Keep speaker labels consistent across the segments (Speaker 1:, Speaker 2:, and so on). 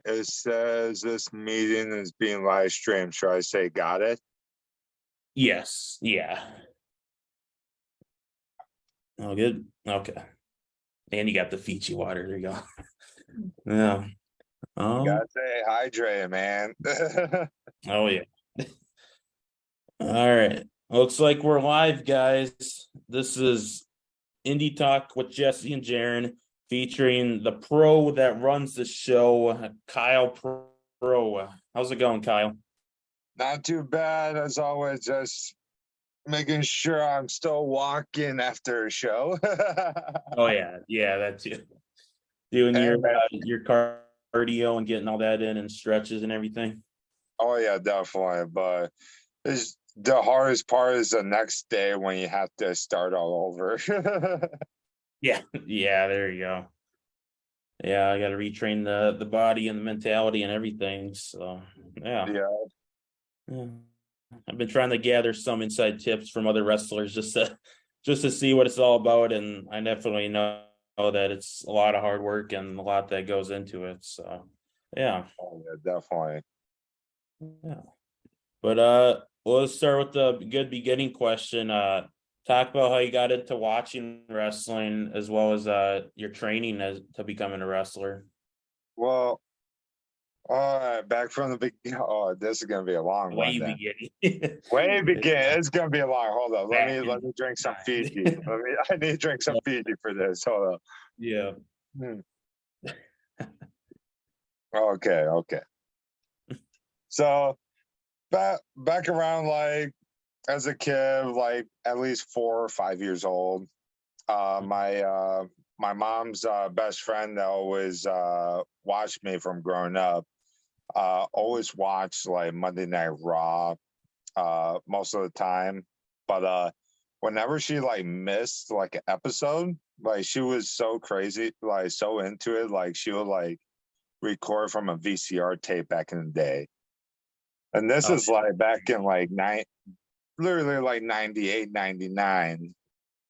Speaker 1: It says this meeting is being live streamed. Should I say got it?
Speaker 2: Yes. Yeah. Oh, good. Okay. And you got the Fiji water. There you go. Yeah.
Speaker 1: Gotta stay hydrated, man.
Speaker 2: Oh yeah. All right. Looks like we're live, guys. This is Indie Talk with Jesse and Jeryn, featuring the pro that runs the show, Kyle Pro. How's it going, Kyle?
Speaker 1: Not too bad as always. Just making sure I'm still walking after a show.
Speaker 2: Oh yeah, that's you. Doing
Speaker 1: Hey,
Speaker 2: your cardio and getting all that in and stretches and everything.
Speaker 1: oh yeah, definitely. But the hardest part is the next day when you have to start all over.
Speaker 2: Yeah, yeah, there you go. Yeah, I got to retrain the body and the mentality and everything. So yeah. Yeah. I've been trying to gather some inside tips from other wrestlers just to see what it's all about, and I definitely know that it's a lot of hard work and a lot that goes into it. So yeah.
Speaker 1: Oh yeah, definitely.
Speaker 2: Yeah. But well, let's start with the good beginning question. Talk about how you got into watching wrestling as well as your training to becoming a wrestler.
Speaker 1: Well, all right, back from the beginning. Oh, this is gonna be a long one
Speaker 2: Way
Speaker 1: then.
Speaker 2: beginning.
Speaker 1: Way begin. It's gonna be a long. Hold on. Let me drink some
Speaker 2: Time.
Speaker 1: Fiji. I need to drink some Fiji for this. Hold on.
Speaker 2: Yeah.
Speaker 1: Okay. So back around like as a kid, like at least 4 or 5 years old. My mom's best friend that always watched me from growing up. Always watched like Monday Night Raw most of the time. But whenever she like missed like an episode, like she was so crazy, like so into it, like she would like record from a VCR tape back in the day. And this is like back in like literally like 98, 99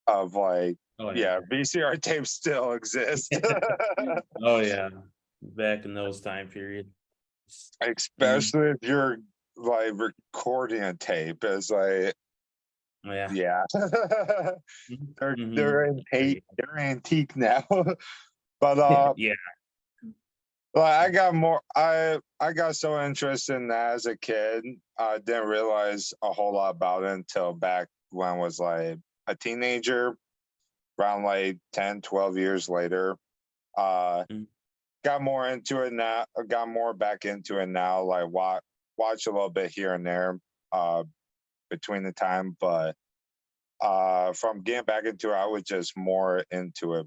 Speaker 1: of like, yeah, VCR tapes still exist.
Speaker 2: Oh yeah. Back in those time periods.
Speaker 1: Especially if you're like recording a tape is like, yeah. They're antique now. But
Speaker 2: yeah.
Speaker 1: well, I got so interested in that as a kid. I didn't realize a whole lot about it until back when I was like a teenager, around like 10, 12 years later. Got more into it now, got more back into it now, like watch a little bit here and there between the time. But from getting back into it, I was just more into it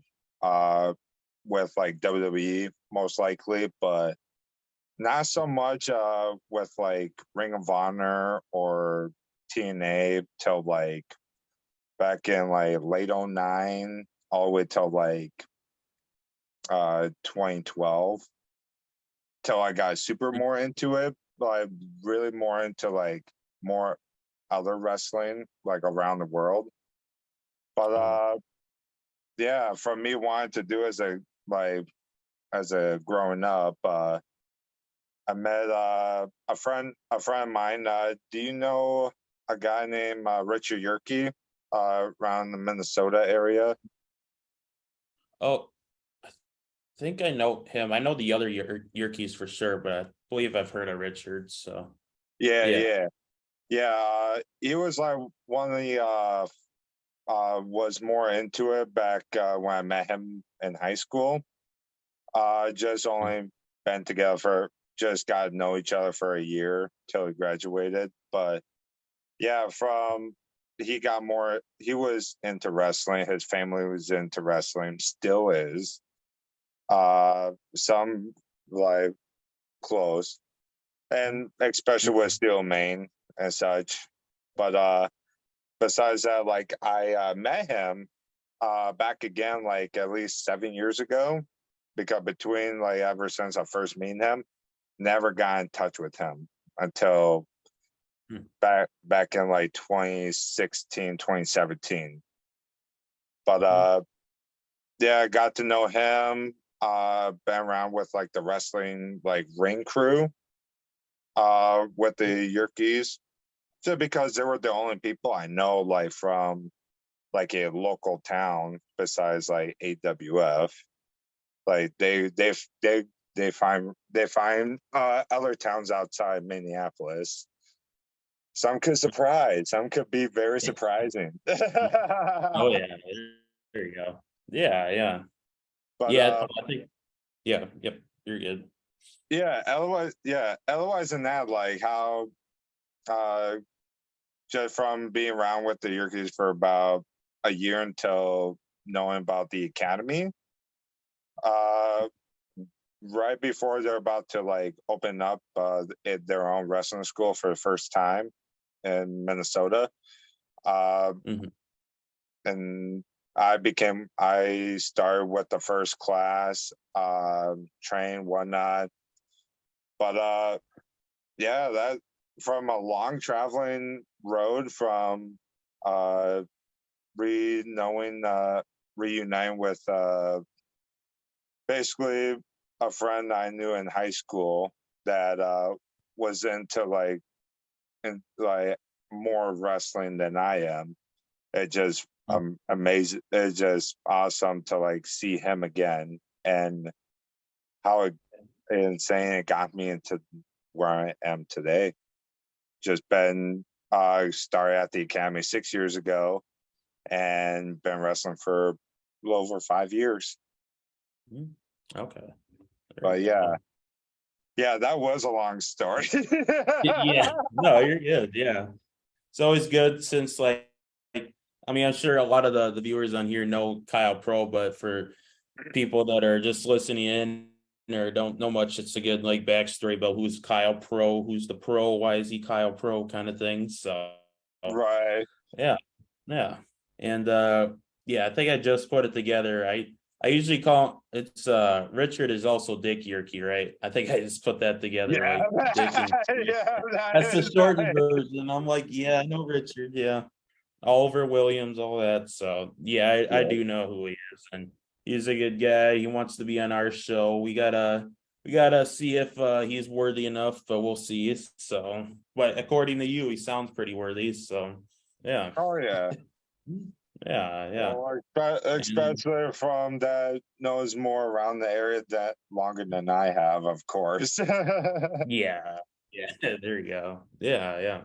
Speaker 1: with like WWE most likely, but not so much with like Ring of Honor or TNA till like back in like late 09 all the way till like 2012 till I got super more into it, like really more into like more other wrestling like around the world. But yeah, for me wanting to do as a growing up, I met a friend of mine. Do you know a guy named Richard Yerke around the Minnesota area?
Speaker 2: Oh, I think I know him. I know the other Yerkes for sure, but I believe I've heard of Richard. So
Speaker 1: Yeah. He was like one of the was more into it back when I met him in high school. Just only been together for just got to know each other for a year till we graduated. But yeah, he was into wrestling. His family was into wrestling, still is. Some like close, and especially with Steel Maine and such. But besides that, like I met him back again like at least 7 years ago, because between like ever since I first met him, never got in touch with him until back in like 2016, 2017. But yeah, I got to know him. been around with like the wrestling like ring crew with the Yerkees, just because they were the only people I know like from like a local town besides like AWF. Like they find other towns outside Minneapolis. Some could surprise, some could be very surprising.
Speaker 2: Oh yeah, there you go. Yeah.
Speaker 1: But
Speaker 2: Yeah, I think yep, you're good.
Speaker 1: otherwise than that, like how uh just from being around with the Yerkees for about a year until knowing about the academy, uh right before they're about to like open up their own wrestling school for the first time in Minnesota.
Speaker 2: Mhm.
Speaker 1: And I started with the first class, train, whatnot. But that from a long traveling road from uh, reuniting with basically a friend I knew in high school that was into like more wrestling than I am. It just amazing. It's just awesome to like see him again and how insane it got me into where I am today. Just been started at the academy 6 years ago and been wrestling for a little over 5 years.
Speaker 2: Okay.
Speaker 1: But yeah, that was a long story.
Speaker 2: Yeah, no, you're good. Yeah, it's always good since I mean, I'm sure a lot of the viewers on here know Kyle Pro, but for people that are just listening in or don't know much, it's a good like backstory about who's Kyle Pro, who's the pro, why is he Kyle Pro kind of thing. So
Speaker 1: Right.
Speaker 2: yeah, yeah. And yeah, I think I just put it together. I usually call it's Richard is also Dick Yerke, right? I think I just put that together
Speaker 1: Yeah.
Speaker 2: like Dick and
Speaker 1: Yeah,
Speaker 2: that's the
Speaker 1: that is
Speaker 2: shortened
Speaker 1: nice.
Speaker 2: version. I'm like, yeah, I know Richard, yeah. Oliver Williams, all that. So yeah, I
Speaker 1: Yeah.
Speaker 2: do know who he is, and he's a good guy. He wants to be on our show. We gotta see if he's worthy enough, but we'll see. So, but according to you, he sounds pretty worthy. So yeah,
Speaker 1: Oh yeah.
Speaker 2: yeah.
Speaker 1: Well,
Speaker 2: And
Speaker 1: especially from that knows more around the area that longer than I have, of course.
Speaker 2: yeah, there you go. Yeah.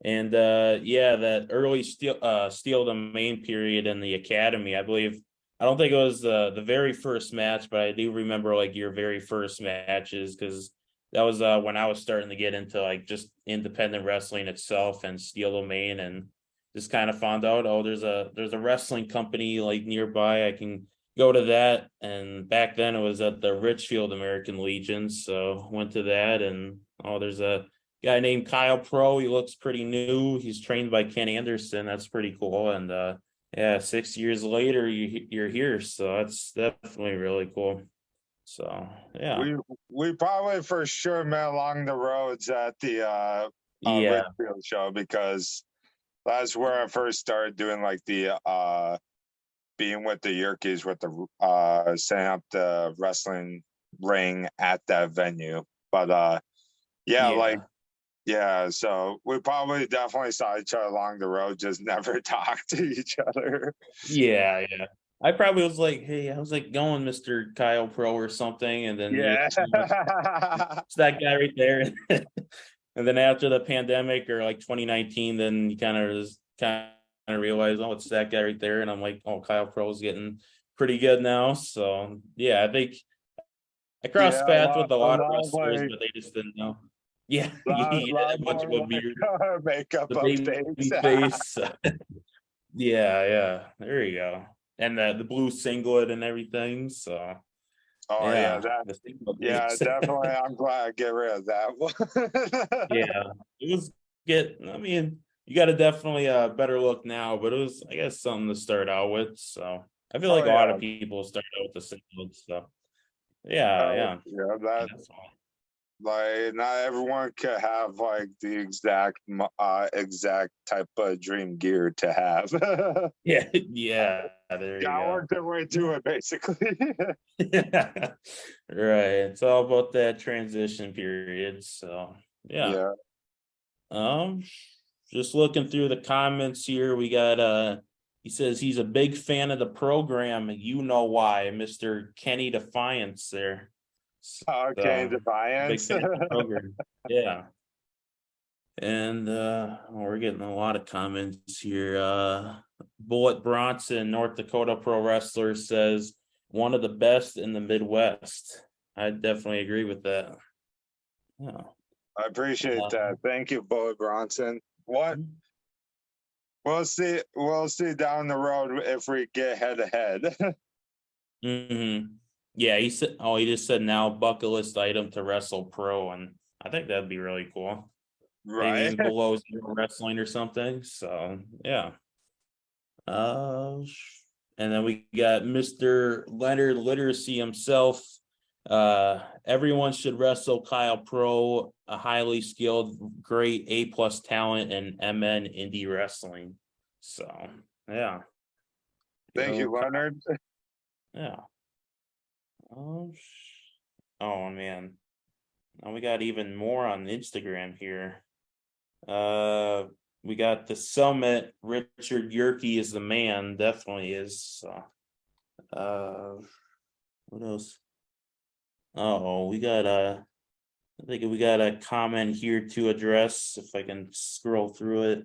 Speaker 2: And yeah, that early steel the main period in the academy, I believe. I don't think it was the very first match, but I do remember like your very first matches because that was when I was starting to get into like just independent wrestling itself and steel domain and just kind of found out, oh, there's a wrestling company like nearby. I can go to that. And back then it was at the Richfield American Legion. So went to that and oh, there's a guy named Kyle Pro. He looks pretty new. He's trained by Ken Anderson. That's pretty cool. And yeah, 6 years later, you're here. So that's definitely really cool. So yeah.
Speaker 1: We probably for sure met along the roads at the
Speaker 2: Yeah.
Speaker 1: Richfield show because that's where I first started doing like the being with the Yerkees with the setting up the wrestling ring at that venue. But yeah, like
Speaker 2: Yeah.
Speaker 1: yeah, so we probably definitely saw each other along the road, just never talked to each other.
Speaker 2: Yeah. I probably was like, hey, I was like going Mr. Kyle Pro or something. And then
Speaker 1: Yeah.
Speaker 2: it's that guy right there. And then after the pandemic or like 2019, then you kind of realize, oh, it's that guy right there. And I'm like, oh, Kyle Pro's getting pretty good now. So yeah, I think I
Speaker 1: Yeah,
Speaker 2: crossed paths with a
Speaker 1: a
Speaker 2: lot of
Speaker 1: lot of
Speaker 2: wrestlers,
Speaker 1: like
Speaker 2: but they just didn't know. Yeah,
Speaker 1: lot,
Speaker 2: he had
Speaker 1: lot
Speaker 2: a bunch
Speaker 1: more
Speaker 2: of a
Speaker 1: like
Speaker 2: beard,
Speaker 1: makeup
Speaker 2: the
Speaker 1: updates.
Speaker 2: baby face. Yeah. There you go. And the blue singlet and everything. So
Speaker 1: Oh yeah,
Speaker 2: yeah,
Speaker 1: that
Speaker 2: the singlet
Speaker 1: yeah,
Speaker 2: days.
Speaker 1: definitely. I'm glad I get rid of that one.
Speaker 2: Yeah, it was get. I mean, you got a definitely a better look now, but it was, I guess, something to start out with. So I feel
Speaker 1: Oh
Speaker 2: like a lot
Speaker 1: yeah,
Speaker 2: of people start out with the singlets. So yeah.
Speaker 1: yeah. That
Speaker 2: That's fine.
Speaker 1: Like not everyone could have like the exact type of dream gear to have.
Speaker 2: Yeah, yeah, there you
Speaker 1: Gotta
Speaker 2: go.
Speaker 1: work their way to it, basically.
Speaker 2: Right. It's all about that transition period. So yeah.
Speaker 1: Yeah.
Speaker 2: Um, just looking through the comments here, we got he says he's a big fan of the program. You know why, Mr. Kenny Defiance there.
Speaker 1: Okay,
Speaker 2: So big
Speaker 1: Defiance.
Speaker 2: fan of the program. Yeah. And we're getting a lot of comments here. Bullet Bronson, North Dakota pro wrestler, says one of the best in the Midwest. I definitely agree with that. Yeah.
Speaker 1: I appreciate that. Thank you, Bullet Bronson. What? We'll see. We'll see down the road if we get head to head.
Speaker 2: Yeah, he said. Oh, he just said now bucket list item to wrestle pro, and I think that'd be really cool. Maybe
Speaker 1: Right.
Speaker 2: even below zero wrestling or something. So yeah. And then we got Mr. Leonard Literacy himself. Everyone should wrestle Kyle Pro, a highly skilled, great A+ talent in MN indie wrestling. So yeah.
Speaker 1: Thank you, Leonard.
Speaker 2: Yeah. Oh man. Now we got even more on Instagram here. We got the Summit. Richard Yerke is the man, definitely is. What else? Oh, we got I think we got a comment here to address if I can scroll through it.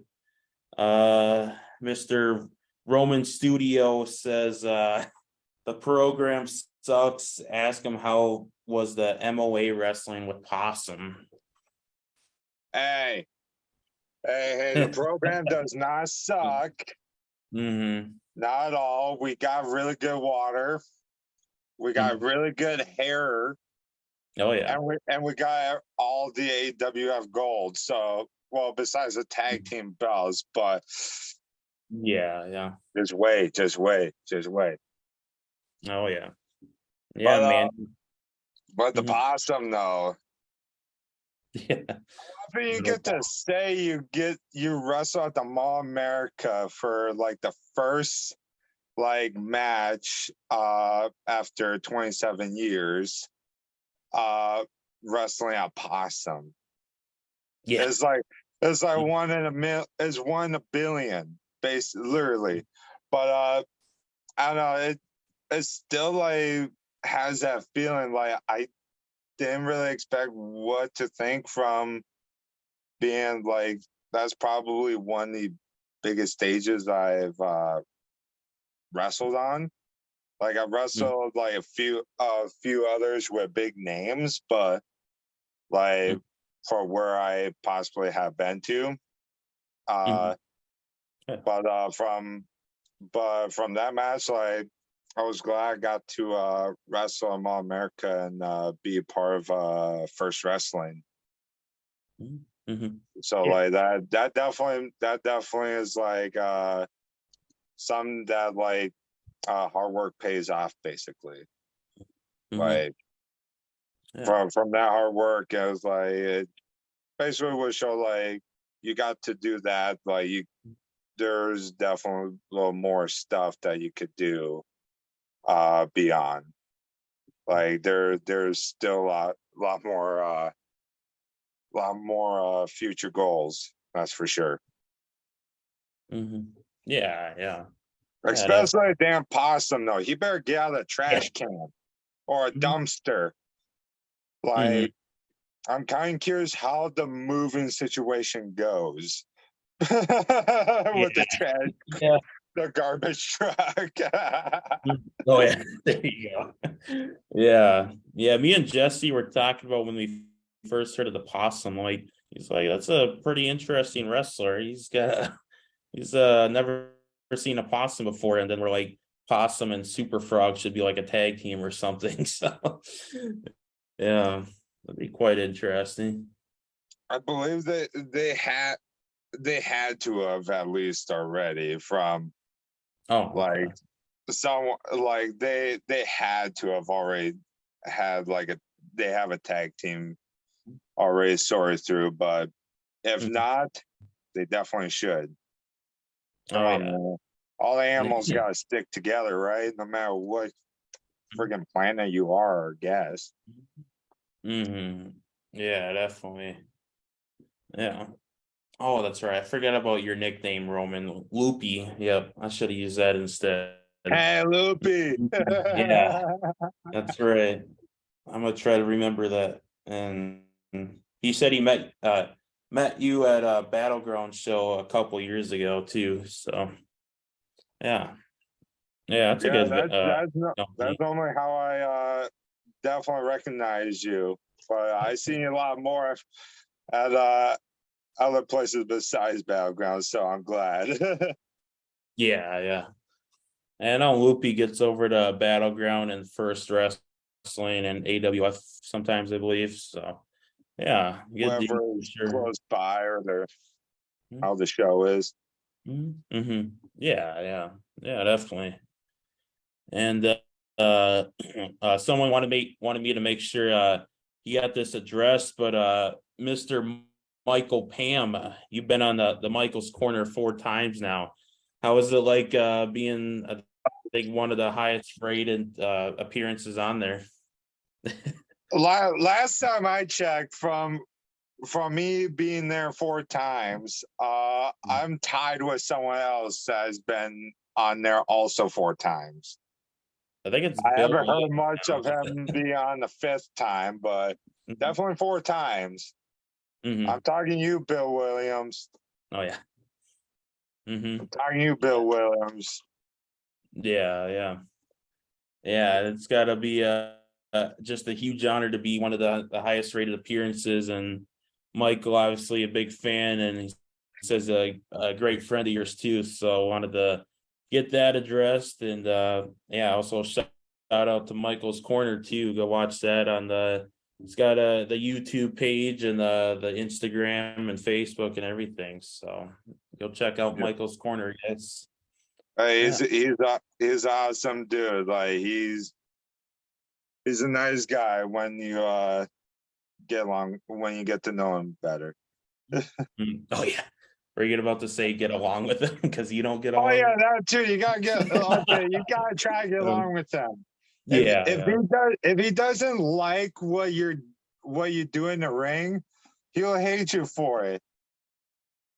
Speaker 2: Mr. Roman Studio says the program sucks. Ask him how was the MOA wrestling with Possum.
Speaker 1: Hey, the program does not suck.
Speaker 2: Mm-hmm.
Speaker 1: Not at all. We got really good water. We got really good hair.
Speaker 2: Oh yeah.
Speaker 1: And we got all the AWF gold. So, well, besides the tag team belts, but
Speaker 2: yeah.
Speaker 1: just wait.
Speaker 2: Oh yeah. Yeah, man.
Speaker 1: But the Possum though.
Speaker 2: Yeah.
Speaker 1: After you get to say you wrestle at the Mall America for like the first like match after 27 years wrestling at Possum.
Speaker 2: Yeah.
Speaker 1: It's like one in a billion, basically, literally. But I don't know, it still like has that feeling like I didn't really expect what to think from being like that's probably one of the biggest stages I've wrestled on. Like I wrestled like a few others with big names, but like for where I possibly have been to. But from that match, like I was glad I got to wrestle in All America and be a part of First Wrestling. So like that definitely is like something that like hard work pays off basically. Like from that hard work, it was like it basically would show like you got to do that. Like there's definitely a little more stuff that you could do beyond. Like there's still a lot more future goals. That's for sure.
Speaker 2: Yeah.
Speaker 1: Especially a damn Possum though. He better get out of the trash can or a dumpster. Like I'm kind of curious how the moving situation goes with the trash, the garbage truck.
Speaker 2: Oh yeah, there you go. Yeah. Me and Jesse were talking about when we first heard of the Possum. Like he's like, that's a pretty interesting wrestler. He's never seen a possum before, and then we're like, Possum and Super Frog should be like a tag team or something. So yeah, that'd be quite interesting.
Speaker 1: I believe that they had to have at least already from some like they had to have already had like they have a tag team already sorted through. But if not, they definitely should. Come on,
Speaker 2: yeah.
Speaker 1: man. All the animals got to stick together, right? No matter what friggin' planet you are, I guess.
Speaker 2: Yeah, definitely. Yeah. Oh, that's right. I forgot about your nickname, Roman. Loopy. Yep. I should have used that instead.
Speaker 1: Hey, Loopy.
Speaker 2: Yeah, that's right. I'm gonna try to remember that. And he said he met you at a Battleground show a couple years ago too. So yeah. Yeah, that's a
Speaker 1: Yeah,
Speaker 2: good
Speaker 1: that's
Speaker 2: company.
Speaker 1: only how I definitely recognize you. But I seen you a lot more at other places besides Battleground, so I'm glad.
Speaker 2: Yeah, yeah. And I know Loopy gets over to Battleground and First Wrestling and AWF sometimes, I believe. So yeah, good deal
Speaker 1: Whoever
Speaker 2: for
Speaker 1: is
Speaker 2: sure.
Speaker 1: close by or how the show is.
Speaker 2: Yeah, yeah, yeah, definitely. And someone wanted me to make sure he got this address, but Mr. Michael Pam, you've been on the Michael's Corner 4 times now. How is it like being I think one of the highest rated appearances on there?
Speaker 1: Last time I checked, from me being there 4 times, I'm tied with someone else that has been on there also 4 times.
Speaker 2: I think it's
Speaker 1: I
Speaker 2: Bill
Speaker 1: haven't heard
Speaker 2: Williams
Speaker 1: much of
Speaker 2: now.
Speaker 1: him be on the 5th time, but definitely 4 times.
Speaker 2: Hmm.
Speaker 1: I'm talking you, Bill Williams.
Speaker 2: Oh yeah.
Speaker 1: I'm
Speaker 2: Hmm.
Speaker 1: talking you, Bill Williams.
Speaker 2: Yeah, yeah. Yeah, it's got to be just a huge honor to be one of the highest rated appearances. And Michael, obviously, a big fan, and he says a great friend of yours too. So I wanted to get that addressed. And yeah, also shout out to Michael's Corner too. Go watch that on it's got the YouTube page and the Instagram and Facebook and everything. So go check out
Speaker 1: Yeah.
Speaker 2: Michael's Corner, guys.
Speaker 1: He's
Speaker 2: Yeah.
Speaker 1: he's awesome dude. Like he's a nice guy when you get along when you get to know him better.
Speaker 2: Oh yeah. Were you about to say get along with them because you don't get
Speaker 1: Oh
Speaker 2: along
Speaker 1: yeah,
Speaker 2: with
Speaker 1: that too. You gotta get okay. You gotta try to get
Speaker 2: them?
Speaker 1: along with them.
Speaker 2: Yeah, yeah.
Speaker 1: If he doesn't like what you do in the ring, he'll hate you for it.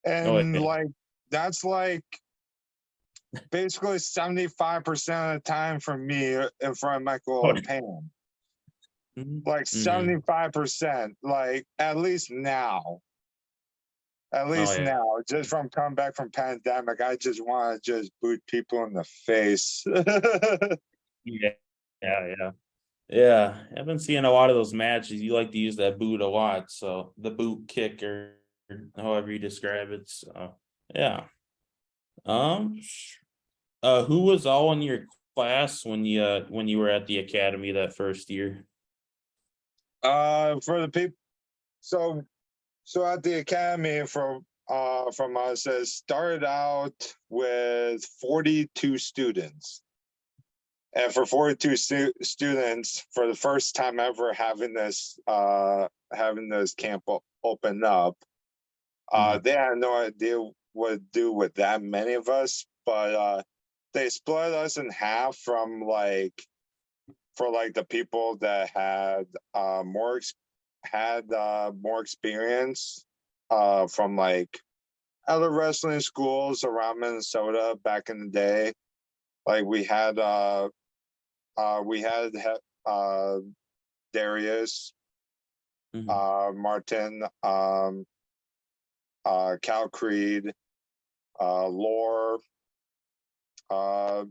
Speaker 2: Oh
Speaker 1: And
Speaker 2: yeah.
Speaker 1: like that's like basically 75% of the time for me in front of Michael
Speaker 2: Oh,
Speaker 1: and Pam. Like
Speaker 2: mm-hmm.
Speaker 1: 75%. Like at least now. At
Speaker 2: Oh
Speaker 1: least
Speaker 2: yeah.
Speaker 1: now, just from coming back from pandemic, I just want to just boot people in the face.
Speaker 2: Yeah, yeah, yeah. Yeah. I've been seeing a lot of those matches. You like to use that boot a lot, so the boot kick or however you describe it. So yeah. Um who was all in your class when you were at the academy that first year?
Speaker 1: For the people, so at the academy from us, it started out with 42 students, and for 42 students, for the first time ever having this camp open up,
Speaker 2: Mhm.
Speaker 1: they had no idea what to do with that many of us, but they split us in half from for like the people that had more experience from like other wrestling schools around Minnesota back in the day. Like we had uh, Darius,
Speaker 2: Mhm.
Speaker 1: Martin, Cal Creed, Lore, uh,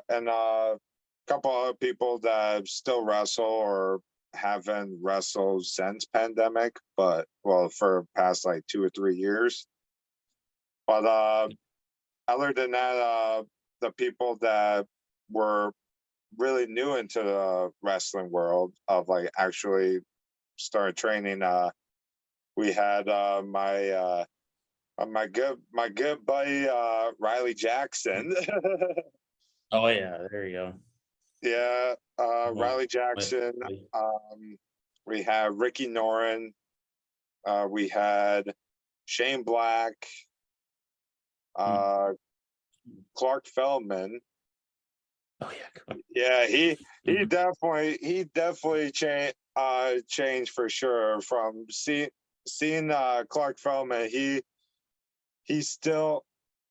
Speaker 1: and a couple other people that still wrestle or haven't wrestled since pandemic, but well, for past like 2 or 3 years. But other than that, the people that were really new into the wrestling world of like actually started training, we had my good buddy Riley Jackson.
Speaker 2: Oh yeah, there you go.
Speaker 1: Yeah,
Speaker 2: Oh,
Speaker 1: Riley
Speaker 2: wait,
Speaker 1: Jackson.
Speaker 2: wait.
Speaker 1: Um, We have Ricky Norin. We had Shane Black, Clark Feldman.
Speaker 2: Oh yeah.
Speaker 1: Yeah, he definitely changed for sure from seeing Clark Feldman. He still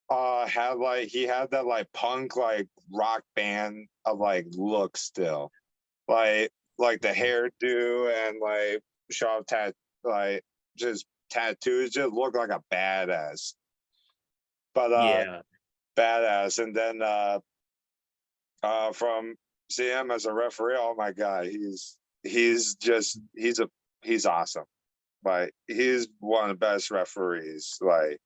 Speaker 1: had that like punk like rock band of like look still. Like the hairdo and like sharp like just tattoos just look like a badass. But
Speaker 2: Yeah.
Speaker 1: badass. And then from seeing him as a referee, oh my god, he's awesome. Like he's one of the best referees. Like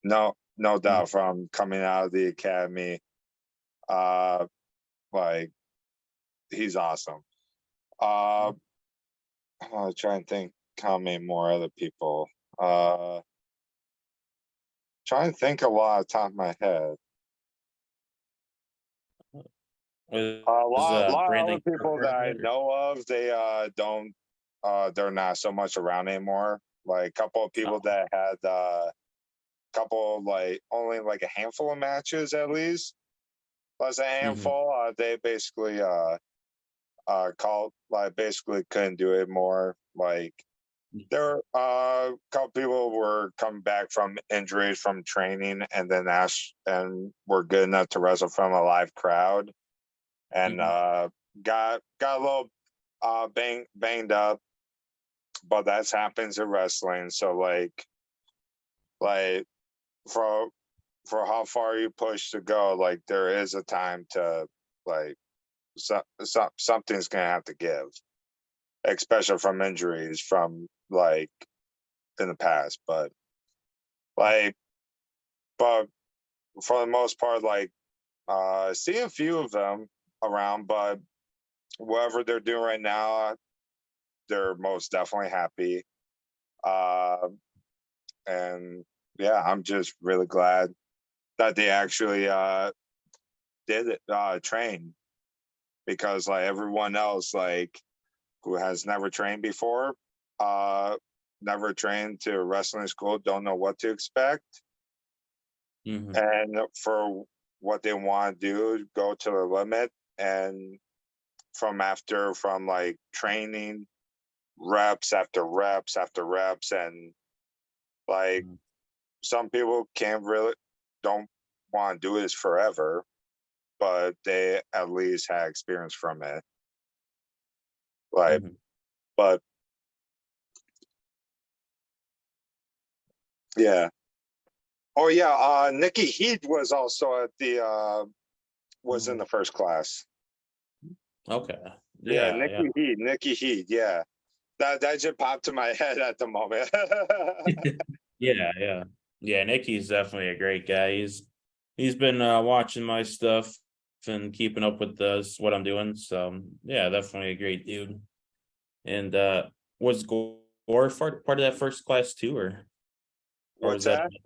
Speaker 1: no doubt from coming out of the academy. Like he's awesome. I'm trying to think how many more other people. Trying to think a lot of top of my head. A lot of other people that I know of, they don't they're not so much around anymore. Like a couple of people that had couple like only like a handful of matches at least. Less a handful. They basically called like basically couldn't do it more. Like there were a couple people were coming back from injuries from training and then asked and were good enough to wrestle from a live crowd and got a little banged up, but that happens in wrestling. So like for how far you push to go, like there is a time to like something's gonna have to give, especially from injuries from like in the past. Like but for the most part, like see a few of them around, but whatever they're doing right now, they're most definitely happy. And yeah, I'm just really glad that they actually did it, train, because like everyone else, like who has never trained before, never trained to wrestling school, don't know what to expect. And for what they want to do, go to the limit. And from like training, reps after reps after reps, and like some people don't want to do this forever, but they at least had experience from it. Like, but yeah. Oh yeah, Nikki Heath was also at the was in the first class.
Speaker 2: Okay.
Speaker 1: Yeah,
Speaker 2: Yeah.
Speaker 1: Nikki Heath. Yeah, that just popped to my head at the moment.
Speaker 2: Yeah. Nikki's definitely a great guy. He's been watching my stuff and keeping up with what I'm doing. So yeah, definitely a great dude. And was Gore part of that first class too, or
Speaker 1: What's
Speaker 2: was that
Speaker 1: that?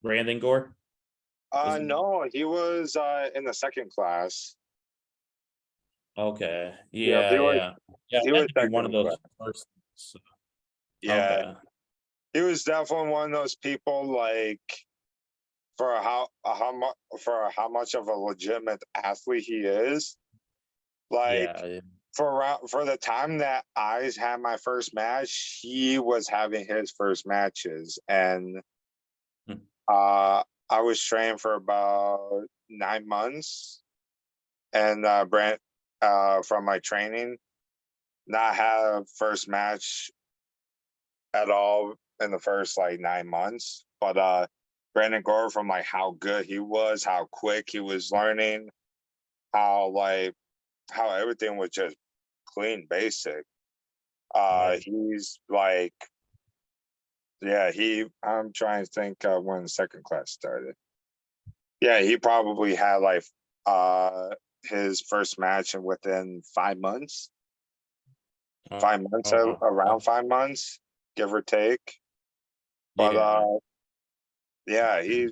Speaker 2: Brandon Gore?
Speaker 1: No, he was in the second class.
Speaker 2: Okay.
Speaker 1: Yeah,
Speaker 2: Yeah. Yeah,
Speaker 1: he
Speaker 2: that
Speaker 1: was
Speaker 2: had to be one of
Speaker 1: second
Speaker 2: those
Speaker 1: class.
Speaker 2: first. So,
Speaker 1: Yeah,
Speaker 2: okay.
Speaker 1: he was definitely one of those people like for how much of a legitimate athlete he is. Like
Speaker 2: Yeah.
Speaker 1: for the time that I had my first match, he was having his first matches, and I was training for about 9 months, and Brent from my training, not had a first match at all in the first like 9 months, but Brandon Gore, from like how good he was, how quick he was learning, how everything was just clean, basic.
Speaker 2: Right.
Speaker 1: He's like, yeah, I'm trying to think when the second class started. Yeah, he probably had like uh his first match within 5 months. 5 months, around 5 months, give or take. But
Speaker 2: Yeah.
Speaker 1: yeah,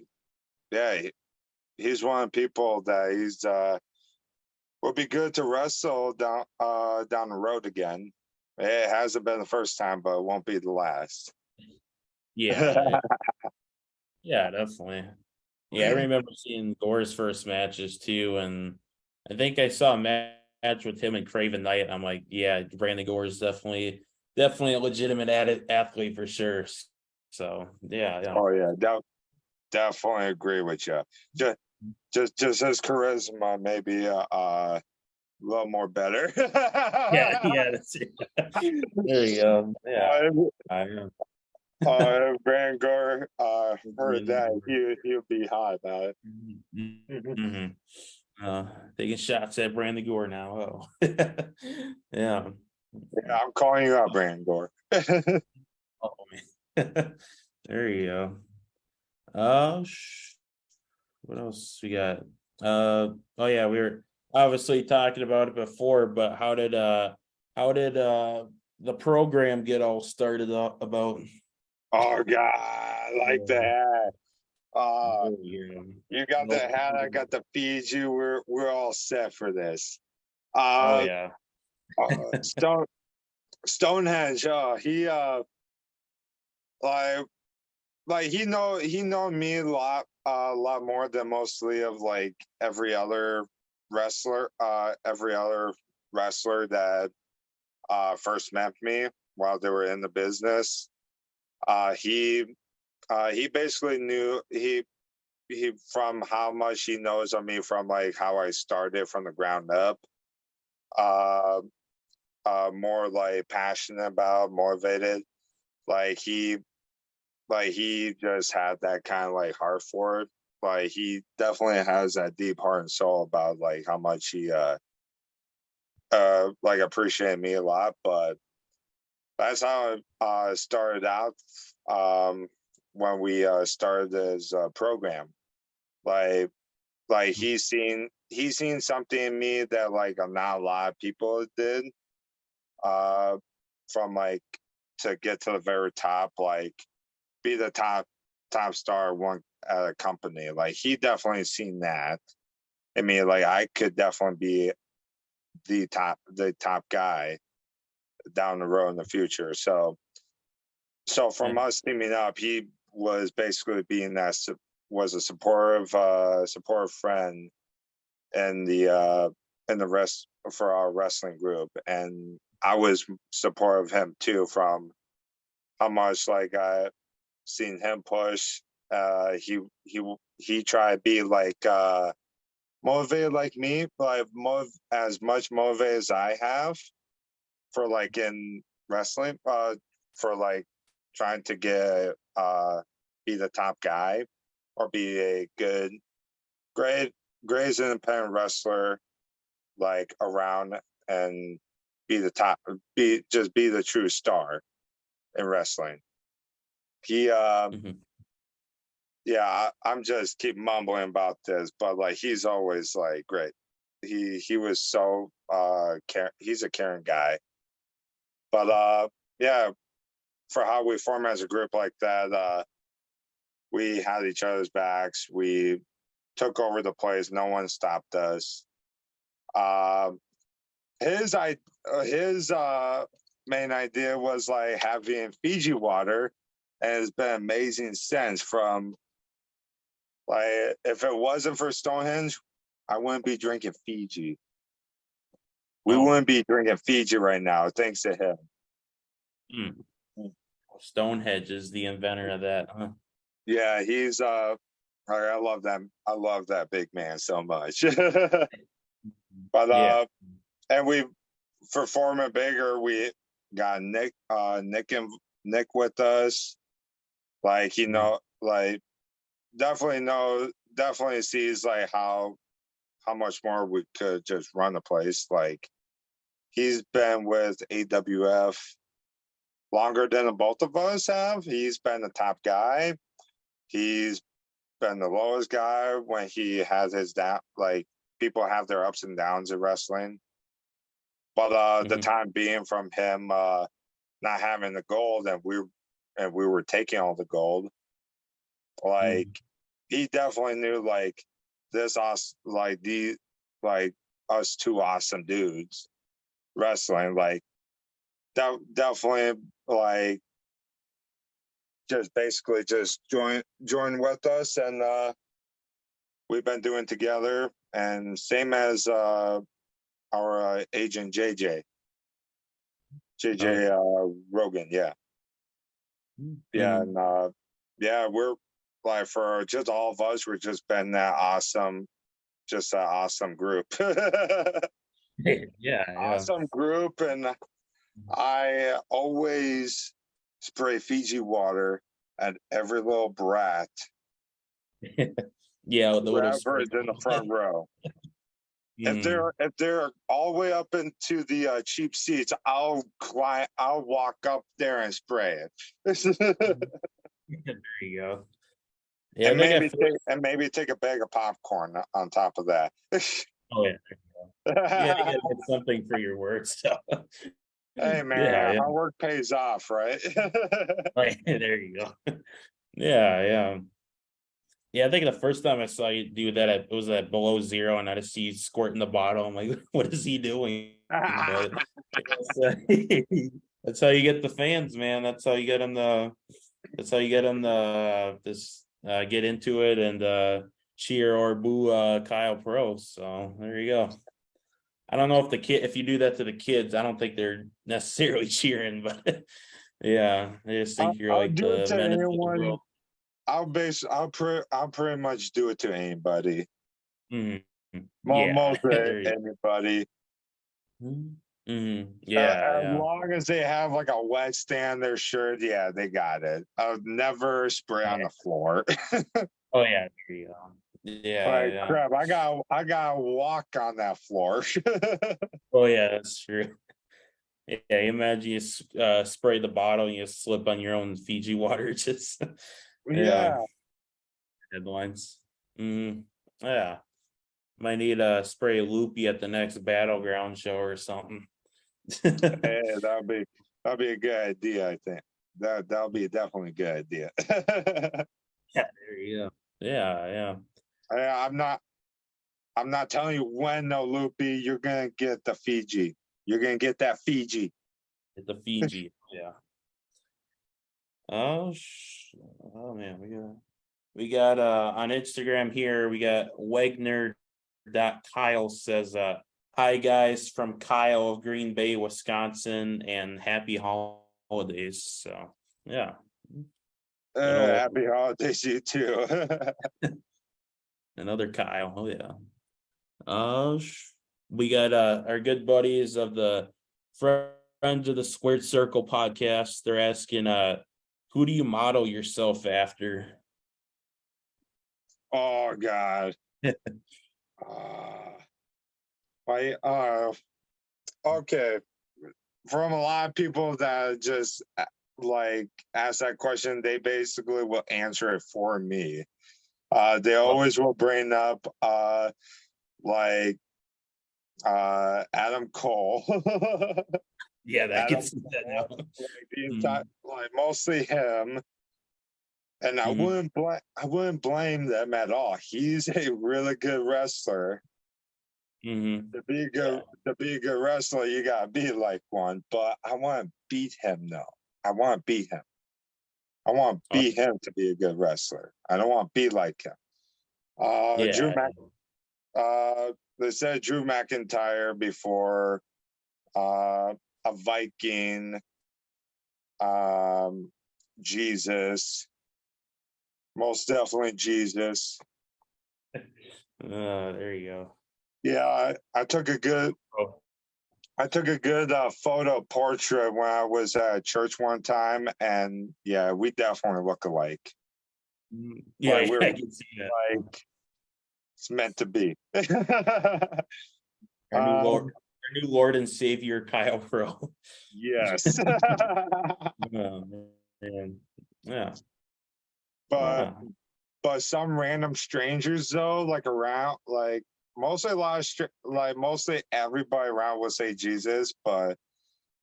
Speaker 1: yeah, he's one of the people that would be good to wrestle down the road again. It hasn't been the first time, but it won't be the last.
Speaker 2: Yeah, yeah, definitely. Yeah, I remember seeing Gore's first matches too, and I think I saw a match with him and Craven Knight. I'm like, yeah, Brandon Gore is definitely a legitimate athlete for sure. So yeah.
Speaker 1: Oh yeah, definitely agree with you. Just his charisma maybe a little more better.
Speaker 2: Yeah, that's it. There you go. Yeah, I am.
Speaker 1: Van Gogh heard that he'll be hot about it.
Speaker 2: Mm-hmm. Taking shots at Brandon Gore now. Oh, yeah.
Speaker 1: Yeah, I'm calling you out, Van Gogh.
Speaker 2: Oh man. There you go. Uh, what else we got? Oh yeah, we were obviously talking about it before, but how did the program get all started about?
Speaker 1: Oh God, I like the hat.
Speaker 2: Yeah.
Speaker 1: You got the hat. I got the Fiji. We're all set for this.
Speaker 2: Oh
Speaker 1: Uh,
Speaker 2: yeah.
Speaker 1: Stonehenge. He like he know me a lot more than mostly of like every other wrestler that first met me while they were in the business. He basically knew he from how much he knows of me from like how I started from the ground up. Uh, More like passionate about, motivated. Like he just had that kind of like heart for it. Like he definitely has that deep heart and soul about like how much he like appreciated me a lot. But that's how it started out when we started this program. Like he's seen something in me that like not a lot of people did. Uh, from like to get to the very top, like be the top star one at a company. Like he definitely seen that. I mean, like I could definitely be the top guy down the road in the future. So from us teaming up, he was basically being that was a supportive friend in the rest for our wrestling group, and I was supportive of him too from how much like I seen him push. He tried to be like motivated like me, like as much motivated as I have for like in wrestling, for like trying to get be the top guy or be a great great independent wrestler like around and be the top, be the true star in wrestling. He
Speaker 2: Mhm.
Speaker 1: Yeah, I'm just keep mumbling about this, but like he's always like great. He was so he's a caring guy. But yeah, for how we form as a group like that, we had each other's backs. We took over the place. No one stopped us. Uh, his main idea was like having Fiji water, and it's been amazing since. From like, if it wasn't for Stonehenge, I wouldn't be drinking Fiji. We
Speaker 2: Oh.
Speaker 1: wouldn't be drinking Fiji right now, thanks to him.
Speaker 2: Stonehenge is the inventor of that, huh?
Speaker 1: Yeah, he's I love them. I love that big man so much. But
Speaker 2: Yeah.
Speaker 1: and we for forming bigger, we got Nick with us. Like like definitely sees like how much more we could just run the place. Like he's been with AWF longer than the both of us have. He's been the top guy. He's been the lowest guy when he has his down. Like people have their ups and downs in wrestling, but the
Speaker 2: Mhm.
Speaker 1: time being from him not having the gold, and we were taking all the gold. Like
Speaker 2: Mhm.
Speaker 1: he definitely knew like this us like like us two awesome dudes wrestling. Like definitely like just basically just join with us, and we've been doing together, and same as our agent J.J. Rogan, yeah. Yeah, and yeah, we're like, for just all of us, we're just been that awesome, just an awesome group.
Speaker 2: Yeah.
Speaker 1: Awesome group, and I always spray Fiji water at every little brat.
Speaker 2: Yeah, the little
Speaker 1: Whoever's in the front row. If they're all the way up into the cheap seats, I'll walk up there and spray it.
Speaker 2: There you go. Yeah, and
Speaker 1: maybe take a bag of popcorn on top of that.
Speaker 2: Oh yeah, yeah, you gotta get something for your work. So
Speaker 1: Hey man, hard work pays off, right?
Speaker 2: Like, there you go. Yeah. I think the first time I saw you do that, it was at below zero, and I just see you squirting the bottle. I'm like, what is he doing? But that's how you get the fans, man. That's how you get them to. That's how you get them to get into it and cheer or boo Kyle Pro. So there you go. I don't know if you do that to the kids, I don't think they're necessarily cheering, but yeah, they just think you're like the menace of the world.
Speaker 1: I'll pretty much do it to anybody.
Speaker 2: Mm-hmm.
Speaker 1: Most anybody.
Speaker 2: Mm-hmm.
Speaker 1: As long as they have like a wet stand on their shirt, yeah, they got it. I'll never spray on the floor.
Speaker 2: Oh yeah, there you go. Yeah,
Speaker 1: crap, I got to walk on that floor.
Speaker 2: Oh yeah, that's true. Yeah, imagine you spray the bottle and you slip on your own Fiji water. Just
Speaker 1: yeah.
Speaker 2: Headlines. Yeah. Might need a spray loopy at the next battleground show or something.
Speaker 1: Hey, that'll be a good idea, I think. That'll be definitely a good idea.
Speaker 2: Yeah, there you go. Yeah.
Speaker 1: I'm not telling you when, no, Loopy. You're gonna get the Fiji. You're gonna get that Fiji.
Speaker 2: The Fiji. Yeah. Oh man, we got on Instagram here, we got Wagner.Kyle says hi guys from Kyle of Green Bay, Wisconsin, and happy holidays. So yeah.
Speaker 1: Happy holidays, you too.
Speaker 2: Another Kyle. Oh yeah. We got our good buddies of the Friends of the Squared Circle podcast. They're asking who do you model yourself after?
Speaker 1: Oh God. Okay. From a lot of people that just like ask that question, they basically will answer it for me. They always will bring up like Adam Cole.
Speaker 2: Yeah, that gets that now.
Speaker 1: Like mostly him. And I wouldn't blame them at all. He's a really good wrestler. To be a good wrestler, you gotta be like one. But I want to beat him though. I want to beat him. I want to beat him to be a good wrestler. I don't want to be like him. They said Drew McIntyre before, a Viking, Jesus, most definitely Jesus.
Speaker 2: There you go.
Speaker 1: Yeah, I took a good photo portrait when I was at church one time, and yeah, we definitely look alike.
Speaker 2: Yeah, I can see that.
Speaker 1: Like it's meant to be.
Speaker 2: Our new Lord and Savior, Kyle Pro.
Speaker 1: Yes.
Speaker 2: Yeah.
Speaker 1: But some random strangers though, like around, like mostly mostly everybody around will say Jesus, but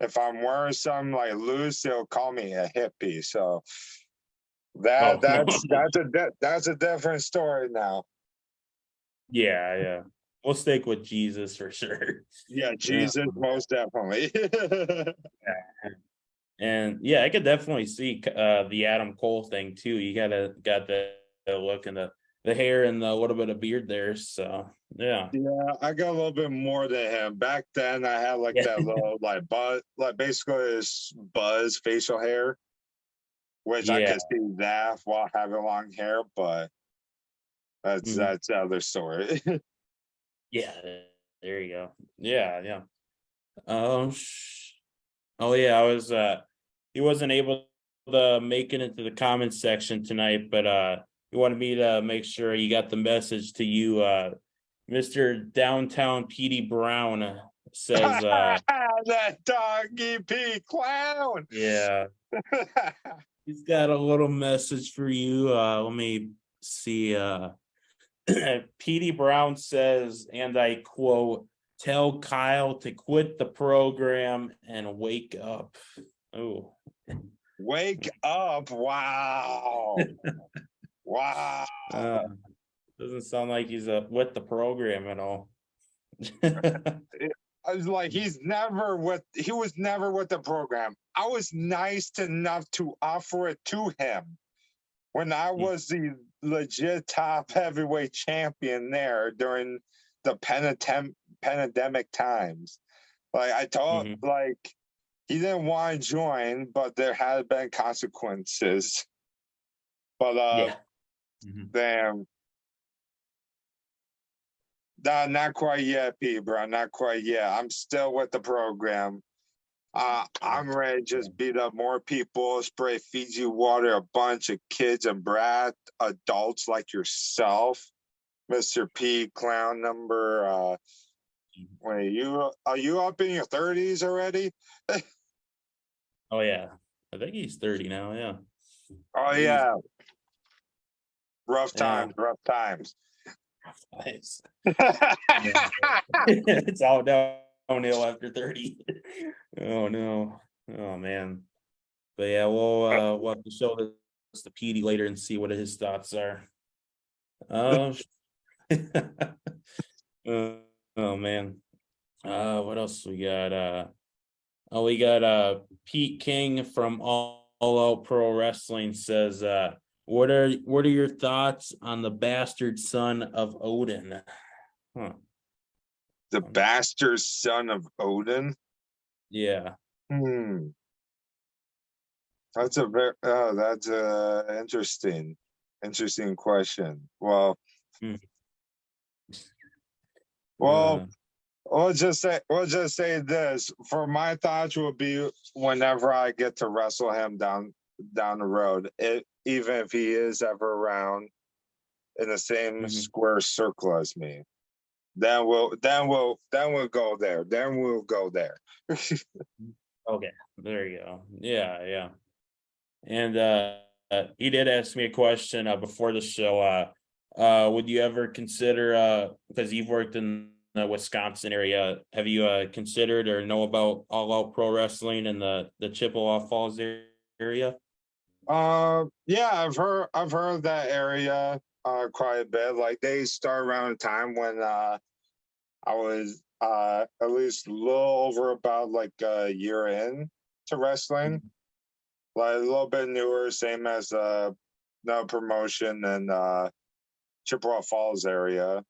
Speaker 1: if I'm wearing something like loose, they'll call me a hippie. So that's a different story now.
Speaker 2: Yeah. we'll stick with Jesus for sure.
Speaker 1: Yeah, Jesus, most definitely.
Speaker 2: And yeah, I could definitely see the Adam Cole thing too. You got the look and the hair and the little bit of beard there. So yeah.
Speaker 1: Yeah, I got a little bit more than him. Back then I had like that little like buzz, like basically this buzz facial hair, which I could see that while having long hair, but that's the other story.
Speaker 2: Yeah, there you go. Yeah. Oh yeah, he wasn't able to make it into the comments section tonight, but he wanted me to make sure he got the message to you. Mr. Downtown Petey Brown says
Speaker 1: that doggy pee clown.
Speaker 2: Yeah. He's got a little message for you. Let me see. Petey Brown says, and I quote, "Tell Kyle to quit the program and wake up." Oh,
Speaker 1: wake up! Wow, wow.
Speaker 2: Doesn't sound like he's with the program at all.
Speaker 1: I was like, he was never with the program. I was nice enough to offer it to him when I was the legit top heavyweight champion there during the pandemic times. Like I told, like he didn't want to join, but there had been consequences. But damn. Not quite yet, P, bro. Not quite yet. I'm still with the program. I'm ready to just beat up more people, spray Fiji water, a bunch of kids and brat adults like yourself, Mr. P, clown number. Wait, are you up in your 30s already?
Speaker 2: Oh yeah, I think he's 30 now. Yeah.
Speaker 1: Oh yeah. Rough times.
Speaker 2: It's all downhill after 30. Oh no. Oh man. But yeah, we'll have to show this to Petey later and see what his thoughts are. Oh man. What else we got? We got Pete King from All Out Pro Wrestling says, what are your thoughts on the bastard son of Odin?
Speaker 1: The bastard son of Odin?
Speaker 2: Yeah.
Speaker 1: That's a interesting question. Well, we'll just say this. For my thoughts will be whenever I get to wrestle him down the road, even if he is ever around in the same square circle as me, then we'll go there. Then we'll go there.
Speaker 2: Okay, there you go. Yeah. And he did ask me a question before the show. Would you ever consider, because you've worked in the Wisconsin area, have you considered or know about All Out Pro Wrestling in the Chippewa Falls area?
Speaker 1: Yeah, I've heard of that area quite a bit. Like they start around the time when I was at least a little over about like a year in to wrestling. Like a little bit newer, same as no promotion in Chippewa Falls area.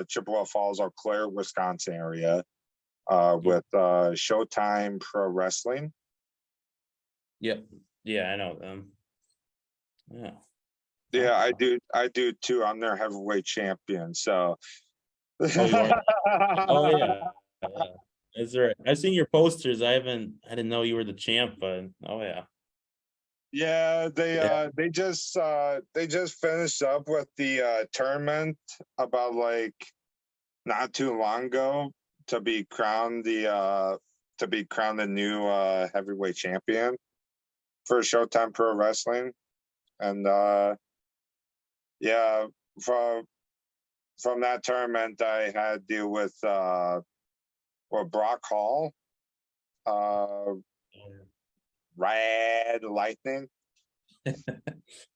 Speaker 1: Chippewa Falls, Eau Claire, Wisconsin area, with Showtime Pro Wrestling.
Speaker 2: Yep. Yeah, I know them. Yeah.
Speaker 1: Yeah, I do too. I'm their heavyweight champion. So.
Speaker 2: Oh, you are? Oh yeah. Is there? I've seen your posters. I didn't know you were the champ, but oh yeah.
Speaker 1: Yeah, they just finished up with the tournament about like not too long ago to be crowned the new heavyweight champion for Showtime Pro Wrestling. And yeah, from that tournament I had to deal with Brock Hall, Rad Lightning.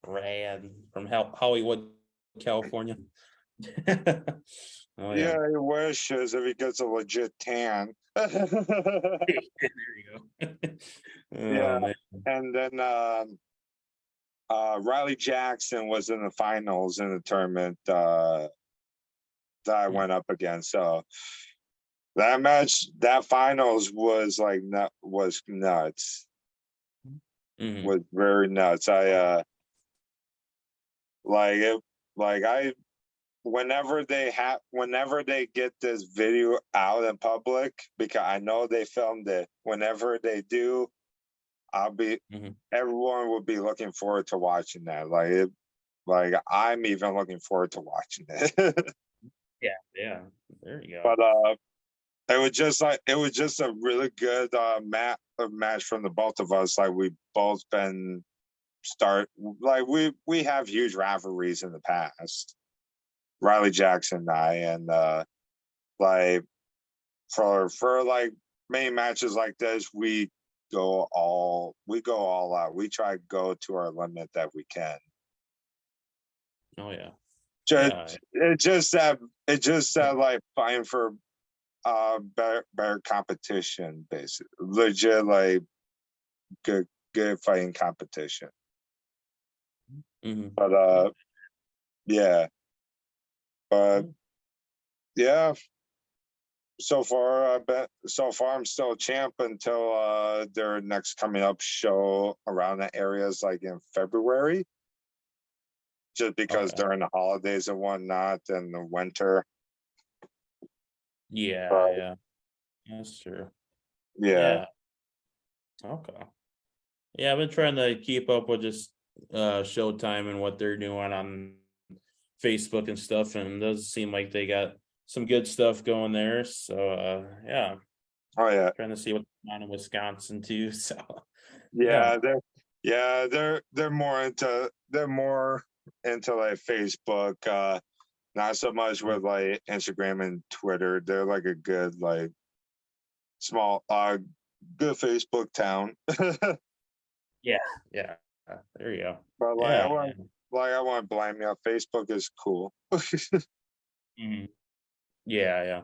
Speaker 2: Rad from Hollywood, California. Oh yeah.
Speaker 1: Yeah, he wishes if he gets a legit tan.
Speaker 2: There you go.
Speaker 1: Yeah,
Speaker 2: Oh man.
Speaker 1: and then Riley Jackson was in the finals in the tournament that I
Speaker 2: Mm,
Speaker 1: went up against. So that match, that finals was like was nuts.
Speaker 2: mhm,
Speaker 1: Was very nuts. I like it. Like I whenever they get this video out in public, because I know they filmed it. Whenever they do, I'll be
Speaker 2: mhm.
Speaker 1: everyone will be looking forward to watching that. Like I'm even looking forward to watching it.
Speaker 2: Yeah, yeah. There you go.
Speaker 1: But it was just a really good match from the both of us. Like we both been start like we have huge rivalries in the past. Riley Jackson and I, and like for like main matches like this, we go all out. We try to go to our limit that we can.
Speaker 2: Oh yeah.
Speaker 1: Just
Speaker 2: Yeah.
Speaker 1: it just that like fighting for better competition, basically legit like good fighting competition.
Speaker 2: Mhm.
Speaker 1: But
Speaker 2: Yeah.
Speaker 1: yeah, but yeah, so far I'm still a champ until their next coming up show around the areas like in February. Just because
Speaker 2: Okay.
Speaker 1: during the holidays and whatnot and the winter.
Speaker 2: Yeah,
Speaker 1: But
Speaker 2: yeah. That's true.
Speaker 1: yeah.
Speaker 2: Yeah. Okay. Yeah, I've been trying to keep up with just Showtime and what they're doing on Facebook and stuff, and it does seem like they got some good stuff going there. So yeah,
Speaker 1: Oh yeah.
Speaker 2: trying to see what's going on in Wisconsin too. So yeah.
Speaker 1: Yeah, they're more into like Facebook, not so much
Speaker 2: Mm,
Speaker 1: with like Instagram and Twitter. They're like a good like small good Facebook town.
Speaker 2: yeah, yeah. There you go.
Speaker 1: But
Speaker 2: Yeah.
Speaker 1: I won't blame you. Facebook is cool.
Speaker 2: Mhm. Yeah, yeah.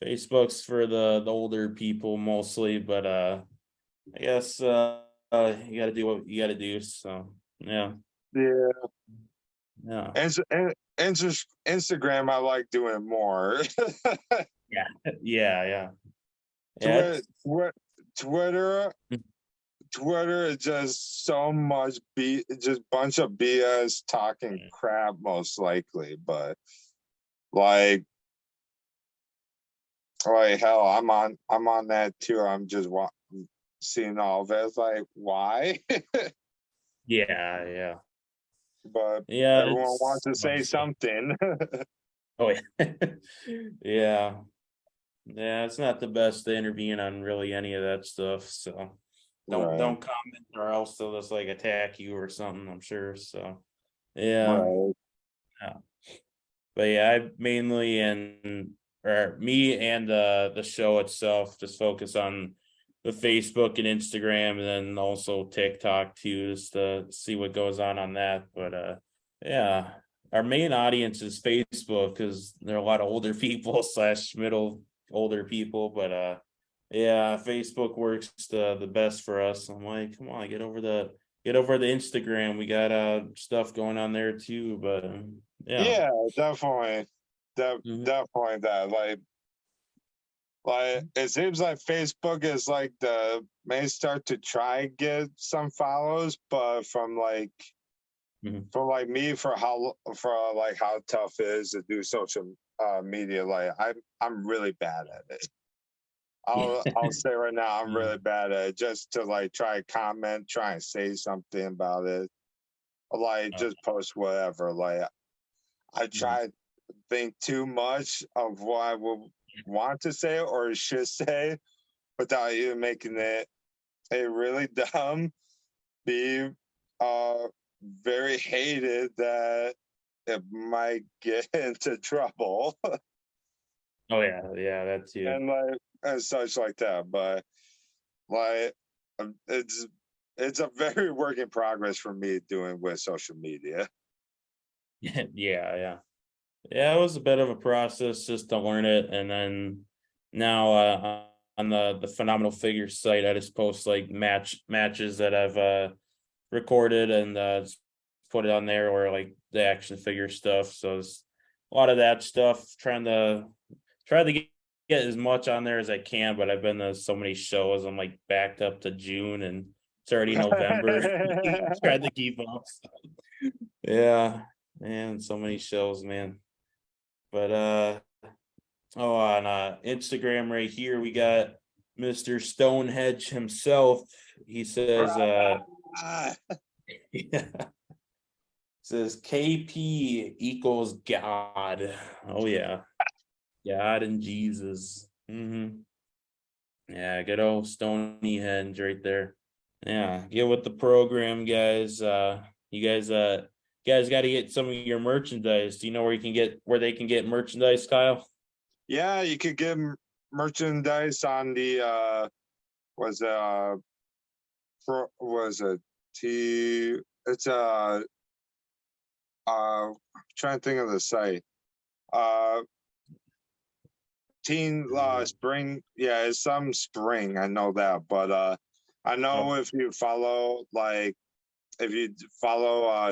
Speaker 2: Facebook's for the older people mostly, but I guess you got to do what you got to do. So yeah,
Speaker 1: Yeah.
Speaker 2: yeah,
Speaker 1: Instagram I like doing more.
Speaker 2: yeah, yeah, yeah, yeah.
Speaker 1: Twitter, Twitter, Twitter is just so much just bunch of BS talking crap most likely, but like hell, I'm on that too. I'm just seeing all of it. It's like why?
Speaker 2: Yeah, yeah,
Speaker 1: But
Speaker 2: yeah.
Speaker 1: everyone wants
Speaker 2: It's
Speaker 1: to
Speaker 2: a bunch
Speaker 1: say
Speaker 2: of stuff.
Speaker 1: something.
Speaker 2: Oh yeah, yeah, yeah. It's not the best to intervene on really any of that stuff. So
Speaker 1: Right,
Speaker 2: don't comment or else they'll just like attack you or something. I'm sure. So yeah,
Speaker 1: right,
Speaker 2: yeah. But yeah, I mainly and or me and the show itself just focus on the Facebook and Instagram, and then also TikTok too, just to see what goes on that. But yeah, our main audience is Facebook because there are a lot of older people slash middle older people. But yeah, Facebook works the best for us. I'm like, come on, get over the Instagram. We got stuff going on there too. But yeah.
Speaker 1: yeah, definitely,
Speaker 2: Mhm.
Speaker 1: definitely that like it seems like Facebook is like the may start to try and get some follows, but
Speaker 2: Mhm.
Speaker 1: from like me for like how tough it is to do social media, like I'm really bad at it.
Speaker 2: Yeah.
Speaker 1: I'll say right now I'm
Speaker 2: Mm.
Speaker 1: really bad at it. Just to like try to comment, try and say something about it, like
Speaker 2: Oh,
Speaker 1: just post whatever. Like I
Speaker 2: mhm.
Speaker 1: try to think too much of what I would want to say or should say without even making it a really dumb, be uh very hated that it might get into trouble
Speaker 2: Oh, yeah, yeah, that too.
Speaker 1: and like and such like that. But like it's a very work in progress for me doing with social media.
Speaker 2: Yeah, yeah. Yeah, it was a bit of a process just to learn it, and then now on the Phenomenal Figure site, I just post like matches that I've recorded and put it on there, or like the action figure stuff. So it's a lot of that stuff. Try to get as much on there as I can, but I've been to so many shows. I'm like backed up to June and it's already November. Tried to keep up. Yeah, man, so many shows, man. But oh, on Instagram right here we got Mr. Stonehenge himself. He says yeah, says KP equals God. Oh yeah. God and Jesus. Yeah, good old Stonehenge right there. Yeah, get with the program, guys. You guys got to get some of your merchandise. Do you know where they can get merchandise, Kyle?
Speaker 1: Yeah, you could get merchandise on the was was a T. It's trying to think of the site. Teen Spring. Yeah, it's some spring. I know that, but I know if you follow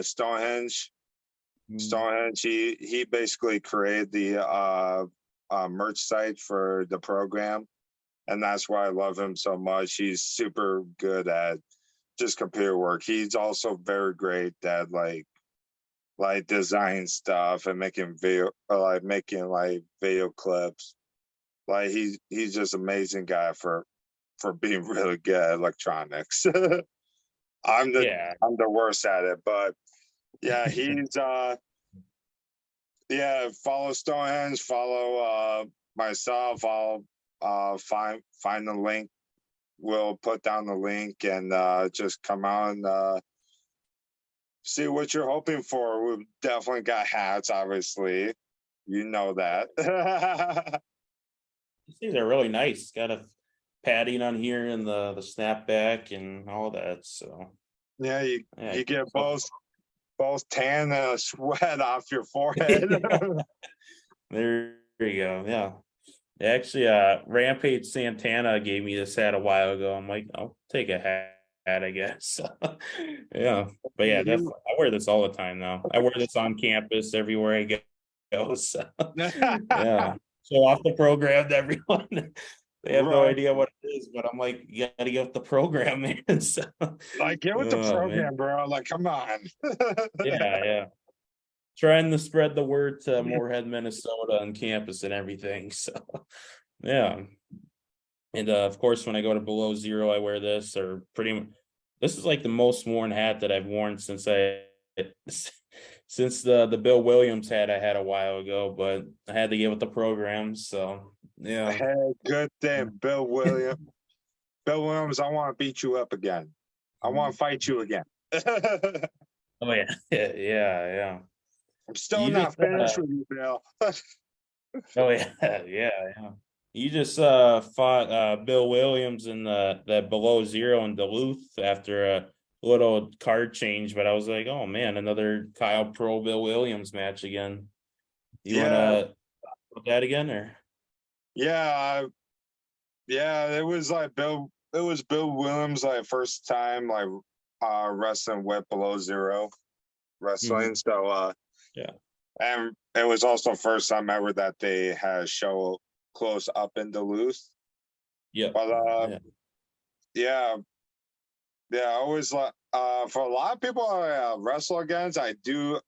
Speaker 1: Stonehenge, he basically created the merch site for the program, and that's why I love him so much. He's super good at just computer work. He's also very great at like design stuff and making video clips. Like he's just amazing guy for being really good at electronics. I'm the
Speaker 2: Yeah.
Speaker 1: I'm the worst at it, but yeah, he's yeah, follow Stonehenge, follow myself. I'll find the link. We'll put down the link and just come out and see what you're hoping for. We've definitely got hats, obviously. You know that.
Speaker 2: These are really nice. Got a padding on here and the snapback and all that. So
Speaker 1: Yeah,
Speaker 2: yeah.
Speaker 1: you get both tan and a sweat off your forehead.
Speaker 2: There you go. Yeah. Actually, Rampage Santana gave me this hat a while ago. I'm like, I'll take a hat, I guess. Yeah. But yeah, definitely. I wear this all the time now. I wear this on campus everywhere I go. So yeah. Show off the program to everyone. They have no
Speaker 1: Right.
Speaker 2: idea what it is, but I'm like, you gotta get with the program, man. So,
Speaker 1: Like, get with the
Speaker 2: oh, man.
Speaker 1: program, bro. Like, come on.
Speaker 2: Yeah. Trying to spread the word to Moorhead, Minnesota on campus and everything. So yeah. And of course, when I go to Below Zero, I wear this, or pretty much this is like the most worn hat that I've worn since the Bill Williams hat I had a while ago, but I had to get with the program. So yeah.
Speaker 1: Hey, good thing, Bill Williams. Bill Williams, I want to beat you up again. I want to fight you again.
Speaker 2: Oh yeah. Yeah.
Speaker 1: I'm still not finished with you, Bill.
Speaker 2: Oh yeah, yeah. You just fought Bill Williams in that Below Zero in Duluth after a little card change, but I was like, oh man, another Kyle Pro Bill Williams match again. You wanna put that again, or?
Speaker 1: Yeah, it was like Bill. It was Bill Williams, like first time like wrestling with Below Zero wrestling. So
Speaker 2: yeah,
Speaker 1: and it was also first time ever that they had a show close up in Duluth.
Speaker 2: yeah,
Speaker 1: But yeah, I always like for a lot of people I wrestle against. I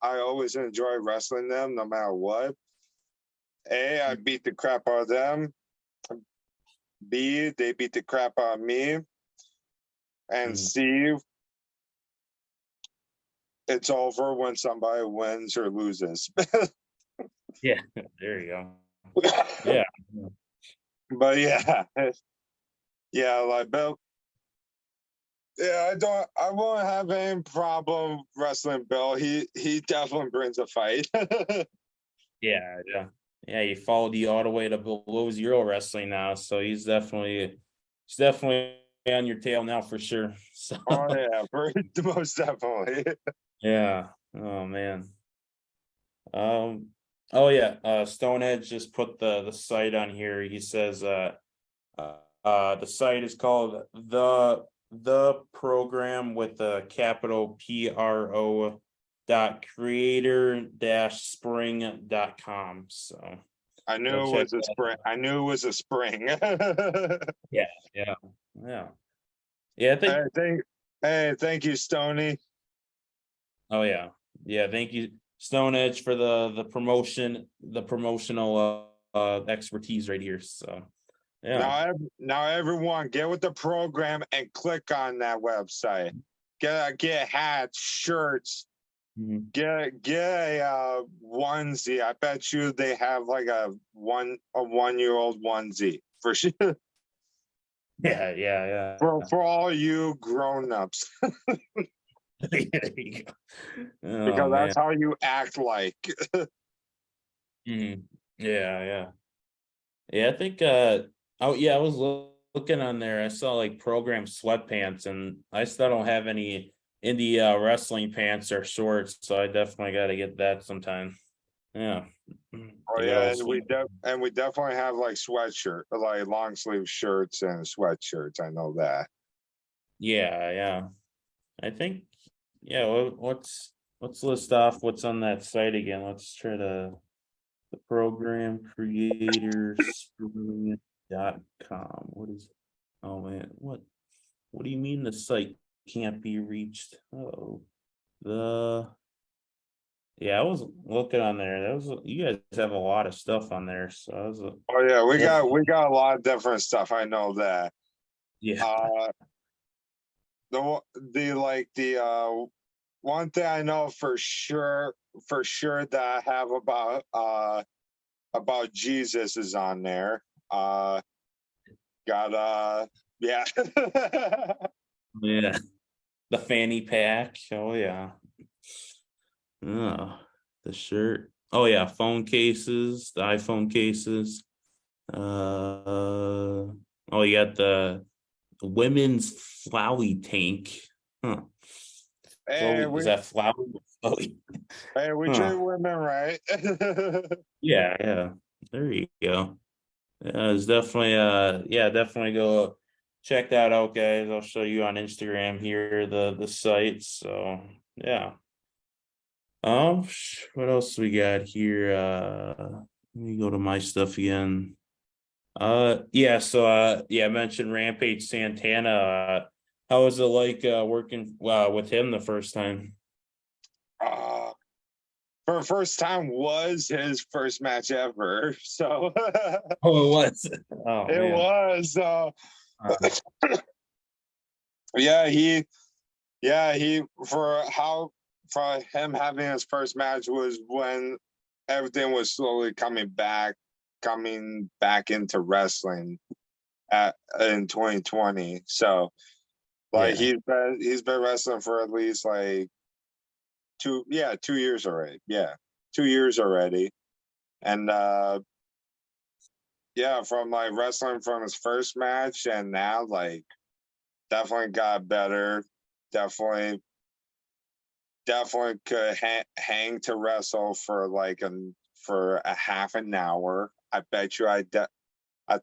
Speaker 1: always enjoy wrestling them no matter what. A, I beat the crap out of them. B, they beat the crap out of me. And C, it's over when somebody wins or loses.
Speaker 2: yeah. There you go. Yeah,
Speaker 1: but yeah, like Bill. Yeah, I won't have any problem wrestling Bill. He definitely brings a fight.
Speaker 2: yeah. He followed you all the way to Below Zero wrestling now, so he's definitely on your tail now for sure. So.
Speaker 1: Oh yeah, most definitely.
Speaker 2: Yeah. Oh man. Oh yeah, Stonehenge just put the site on here. He says the site is called the program with the capital PRO dot creator dash spring.com. So
Speaker 1: I knew
Speaker 2: go
Speaker 1: it
Speaker 2: check
Speaker 1: was a
Speaker 2: that
Speaker 1: spring.
Speaker 2: out.
Speaker 1: I knew it was a spring.
Speaker 2: Yeah, yeah, yeah. Yeah, I
Speaker 1: Hey,
Speaker 2: think
Speaker 1: thank you, Stony.
Speaker 2: oh yeah, thank you, Stone Edge, for the promotion, the promotional expertise right here. So yeah.
Speaker 1: Now everyone get with the program and click on that website. Get hats, shirts,
Speaker 2: Mhm.
Speaker 1: get a onesie. I bet you they have like a 1 year old onesie for sure.
Speaker 2: Yeah.
Speaker 1: For all you grown ups.
Speaker 2: There you go. Oh
Speaker 1: Because
Speaker 2: man.
Speaker 1: that's how you act like.
Speaker 2: Mhm. Yeah, I think oh yeah, I was looking on there. I saw like program sweatpants, and I still don't have any indie wrestling pants or shorts, so I definitely got to get that sometime. Yeah.
Speaker 1: Oh
Speaker 2: The good
Speaker 1: yeah,
Speaker 2: old sweat.
Speaker 1: and we definitely have like sweatshirt, like long sleeve shirts and sweatshirts. I know that.
Speaker 2: Yeah. I think yeah, let's list off what's on that site again. Let's try to the program creators.com. What is oh man, what do you mean the site can't be reached? Oh, the yeah, I was looking on there. That was you guys have a lot of stuff on there, so I was
Speaker 1: Oh yeah,
Speaker 2: well,
Speaker 1: we got a lot of different stuff. I know that.
Speaker 2: yeah,
Speaker 1: Uh, the one thing I know for sure that I have about Jesus is on there. Got yeah.
Speaker 2: yeah, the fanny pack. Oh yeah, oh, the shirt. Oh yeah, phone cases, the iPhone cases. Oh, you got the women's flowy tank. Huh.
Speaker 1: hey,
Speaker 2: Chloe, is that flowy? Chloe.
Speaker 1: we treat
Speaker 2: Huh.
Speaker 1: women right.
Speaker 2: Yeah. There you go. Yeah, it's definitely yeah, definitely go check that out, guys. I'll show you on Instagram here the site. So yeah. What else we got here? Let me go to my stuff again. Yeah, so yeah, I mentioned Rampage Santana. How was it like working with him the first time?
Speaker 1: uh, for first time was his first match ever. So
Speaker 2: Oh, it was. Oh
Speaker 1: it
Speaker 2: man.
Speaker 1: was.
Speaker 2: Uh,
Speaker 1: Yeah, he for him having his first match was when everything was slowly coming back into wrestling in 2020. So like
Speaker 2: yeah.
Speaker 1: he's been wrestling for at least like 2 years already. Yeah, 2 years already. And yeah, from like wrestling from his first match and now like definitely got better. Definitely could hang to wrestle for for a half an hour. I bet you I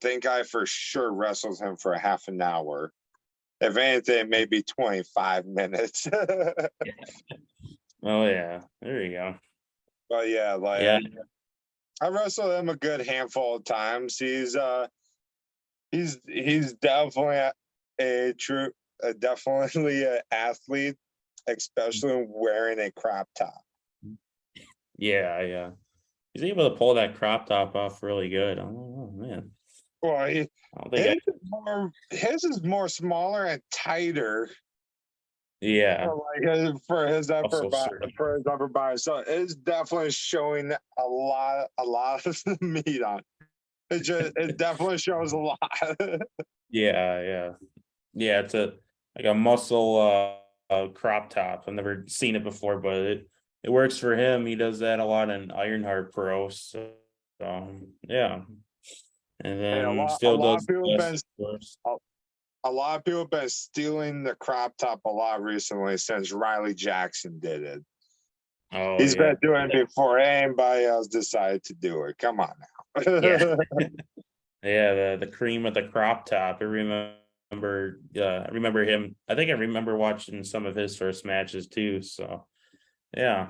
Speaker 1: think I for sure wrestled him for a half an hour. If anything, maybe 25 minutes.
Speaker 2: Oh yeah. There you go.
Speaker 1: But yeah,
Speaker 2: Yeah.
Speaker 1: like I wrestled him a good handful of times. He's definitely a true definitely an athlete, especially wearing a crop top.
Speaker 2: Yeah. He's able to pull that crop top off really good. Oh man.
Speaker 1: Well,
Speaker 2: I don't think I
Speaker 1: his is more smaller and tighter
Speaker 2: yeah.
Speaker 1: for
Speaker 2: Also sure.
Speaker 1: his upper body. So it's definitely showing a lot of meat on. It definitely shows a lot.
Speaker 2: Yeah. Yeah, it's a like a muscle crop top. I've never seen it before, but it works for him. He does that a lot in Ironheart Pro. So yeah. And
Speaker 1: Hey,
Speaker 2: then still does the best, of course.
Speaker 1: a, a lot of people have been stealing the crop top a lot recently since Riley Jackson did it.
Speaker 2: Oh
Speaker 1: He's
Speaker 2: yeah.
Speaker 1: been doing it before anybody else decided to do it. Come on
Speaker 2: Yeah.
Speaker 1: now.
Speaker 2: Yeah, the cream of the crop top. I remember him. I think I remember watching some of his first matches too. So yeah.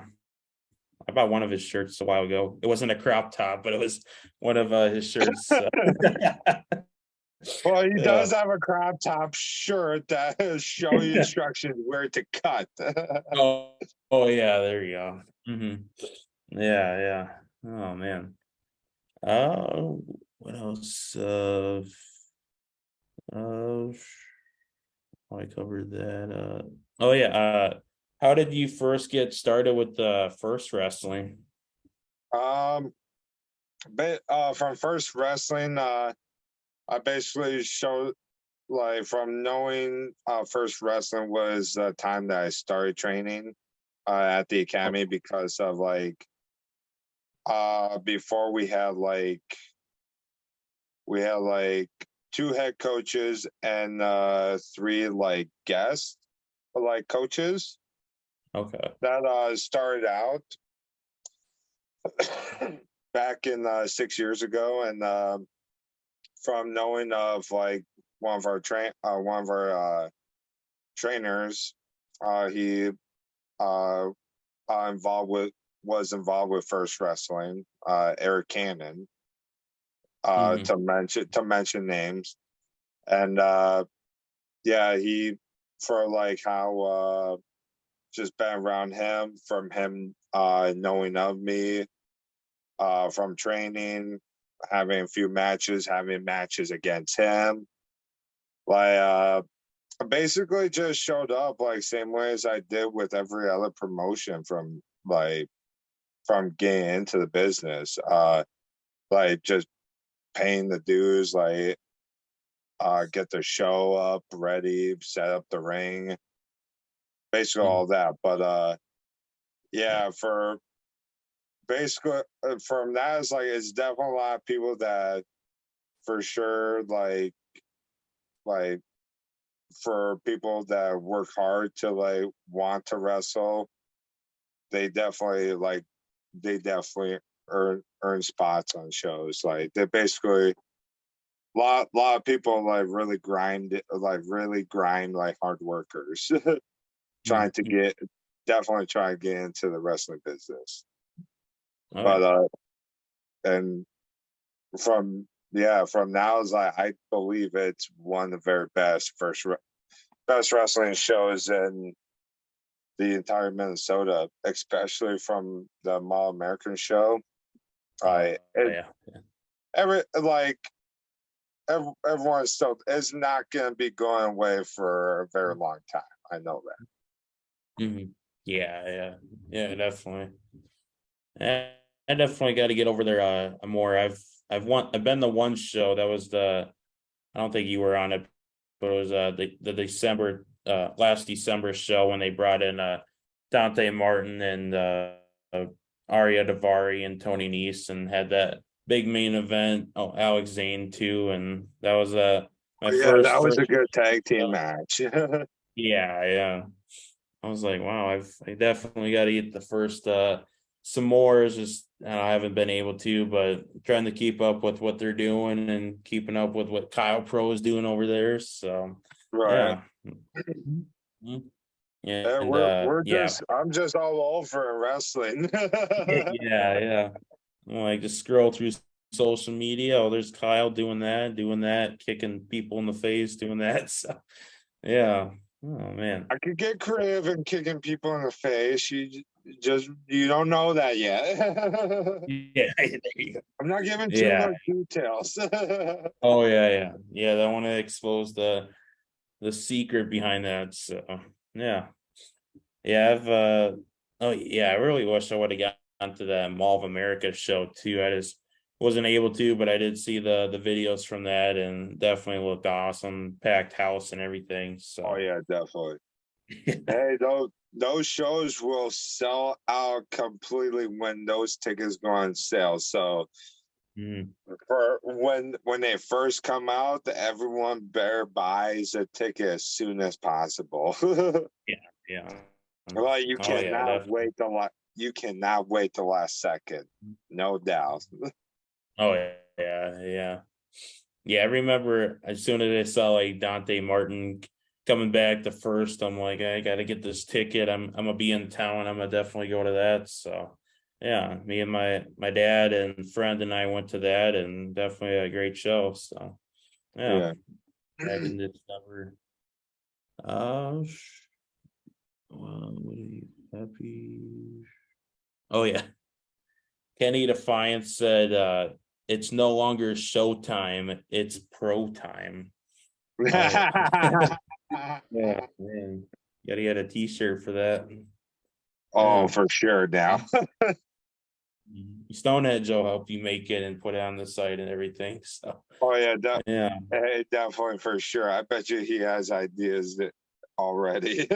Speaker 2: I bought one of his shirts a while ago. It wasn't a crop top, but it was one of his shirts. So.
Speaker 1: Well, he
Speaker 2: Yeah.
Speaker 1: does have a crop top shirt that show you instructions where to cut.
Speaker 2: Oh, oh yeah, there you go. Yeah, yeah. Oh man. What else? Uh, I covered that. Oh yeah. How did you first get started with the first wrestling?
Speaker 1: um, but from first wrestling, I basically showed like from knowing first wrestling was the time that I started training at the
Speaker 2: Oh,
Speaker 1: academy because of like before we had like two head coaches and three like guest like coaches
Speaker 2: okay.
Speaker 1: that started out back in 6 years ago, and from knowing of like one of our trainers, he uh, involved with was involved with first wrestling, Eric Cannon,
Speaker 2: Hmm.
Speaker 1: to mention names, and yeah, he for like how just been around him, from him knowing of me, from training, having matches against him. Like basically just showed up like same way as I did with every other promotion from getting into the business. Like just paying the dues, like get the show up ready, set up the ring, basically
Speaker 2: Hmm.
Speaker 1: all that. But yeah, for basically from that, it's definitely a lot of people that for sure like for people that work hard to like want to wrestle, they definitely like they definitely earn spots on shows. Like they basically lot of people like really grind like hard workers trying to
Speaker 2: Hmm.
Speaker 1: get definitely try to get into the wrestling business.
Speaker 2: Oh
Speaker 1: But
Speaker 2: yeah.
Speaker 1: and from now is like I believe it's one of the very best wrestling shows in the entire Minnesota, especially from the Mall American show.
Speaker 2: Oh
Speaker 1: I it,
Speaker 2: yeah.
Speaker 1: every like everyone's still it's not going to be going away for a very long time. I know that.
Speaker 2: Hmm. Yeah, yeah, yeah, definitely. I definitely got to get over there more. I've been the one show that was the I don't think you were on it, but it was the December last December show when they brought in Dante Martin and Arya Davari and Tony Nese and had that big main event. Oh, Alex Zane too, and that was my
Speaker 1: Yeah, that was
Speaker 2: first
Speaker 1: a good tag team
Speaker 2: show.
Speaker 1: match.
Speaker 2: Yeah, yeah. I was like, wow, I definitely got to eat the first some more. Is just I haven't been able to, but trying to keep up with what they're doing and keeping up with what Kyle Pro is doing over there. So
Speaker 1: Right.
Speaker 2: yeah. Mhm. Yeah,
Speaker 1: Yeah,
Speaker 2: and
Speaker 1: we're
Speaker 2: yeah.
Speaker 1: just I'm just all over in wrestling.
Speaker 2: Yeah, yeah. Like just scroll through social media. Oh, there's Kyle doing that, kicking people in the face, doing that. So yeah. Oh man.
Speaker 1: I could get creative in kicking people in the face. You don't know that yet.
Speaker 2: Yeah, there you go.
Speaker 1: I'm not giving too
Speaker 2: Yeah.
Speaker 1: much details.
Speaker 2: Oh yeah, yeah, yeah. I want to expose the secret behind that. So yeah, yeah. Oh yeah. I really wish I would have gotten to that Mall of America show too. I just wasn't able to, but I did see the videos from that and definitely looked awesome, packed house and everything.
Speaker 1: Oh
Speaker 2: So
Speaker 1: yeah, definitely. Hey, those shows will sell out completely when those tickets go on sale. So
Speaker 2: mm,
Speaker 1: for when they first come out, everyone better buys a ticket as soon as possible.
Speaker 2: yeah, yeah.
Speaker 1: Like you
Speaker 2: Oh yeah,
Speaker 1: cannot
Speaker 2: definitely.
Speaker 1: wait to like you cannot wait the last second, no doubt.
Speaker 2: Oh yeah. I remember as soon as I saw like Dante Martin coming back to first, I'm like, I got to get this ticket. I'm gonna be in town. I'm gonna definitely go to that. So yeah, me and my dad and friend and I went to that, and definitely a great show. So yeah, back in December. What are you happy? Oh yeah, Kenny Defiance said it's no longer showtime, it's pro time. Yeah, man. Gotta get a t-shirt for that.
Speaker 1: Oh, for sure now.
Speaker 2: Stonehenge will help you make it and put it on the site and everything. So
Speaker 1: Oh yeah,
Speaker 2: definitely
Speaker 1: for sure. I bet you he has ideas already.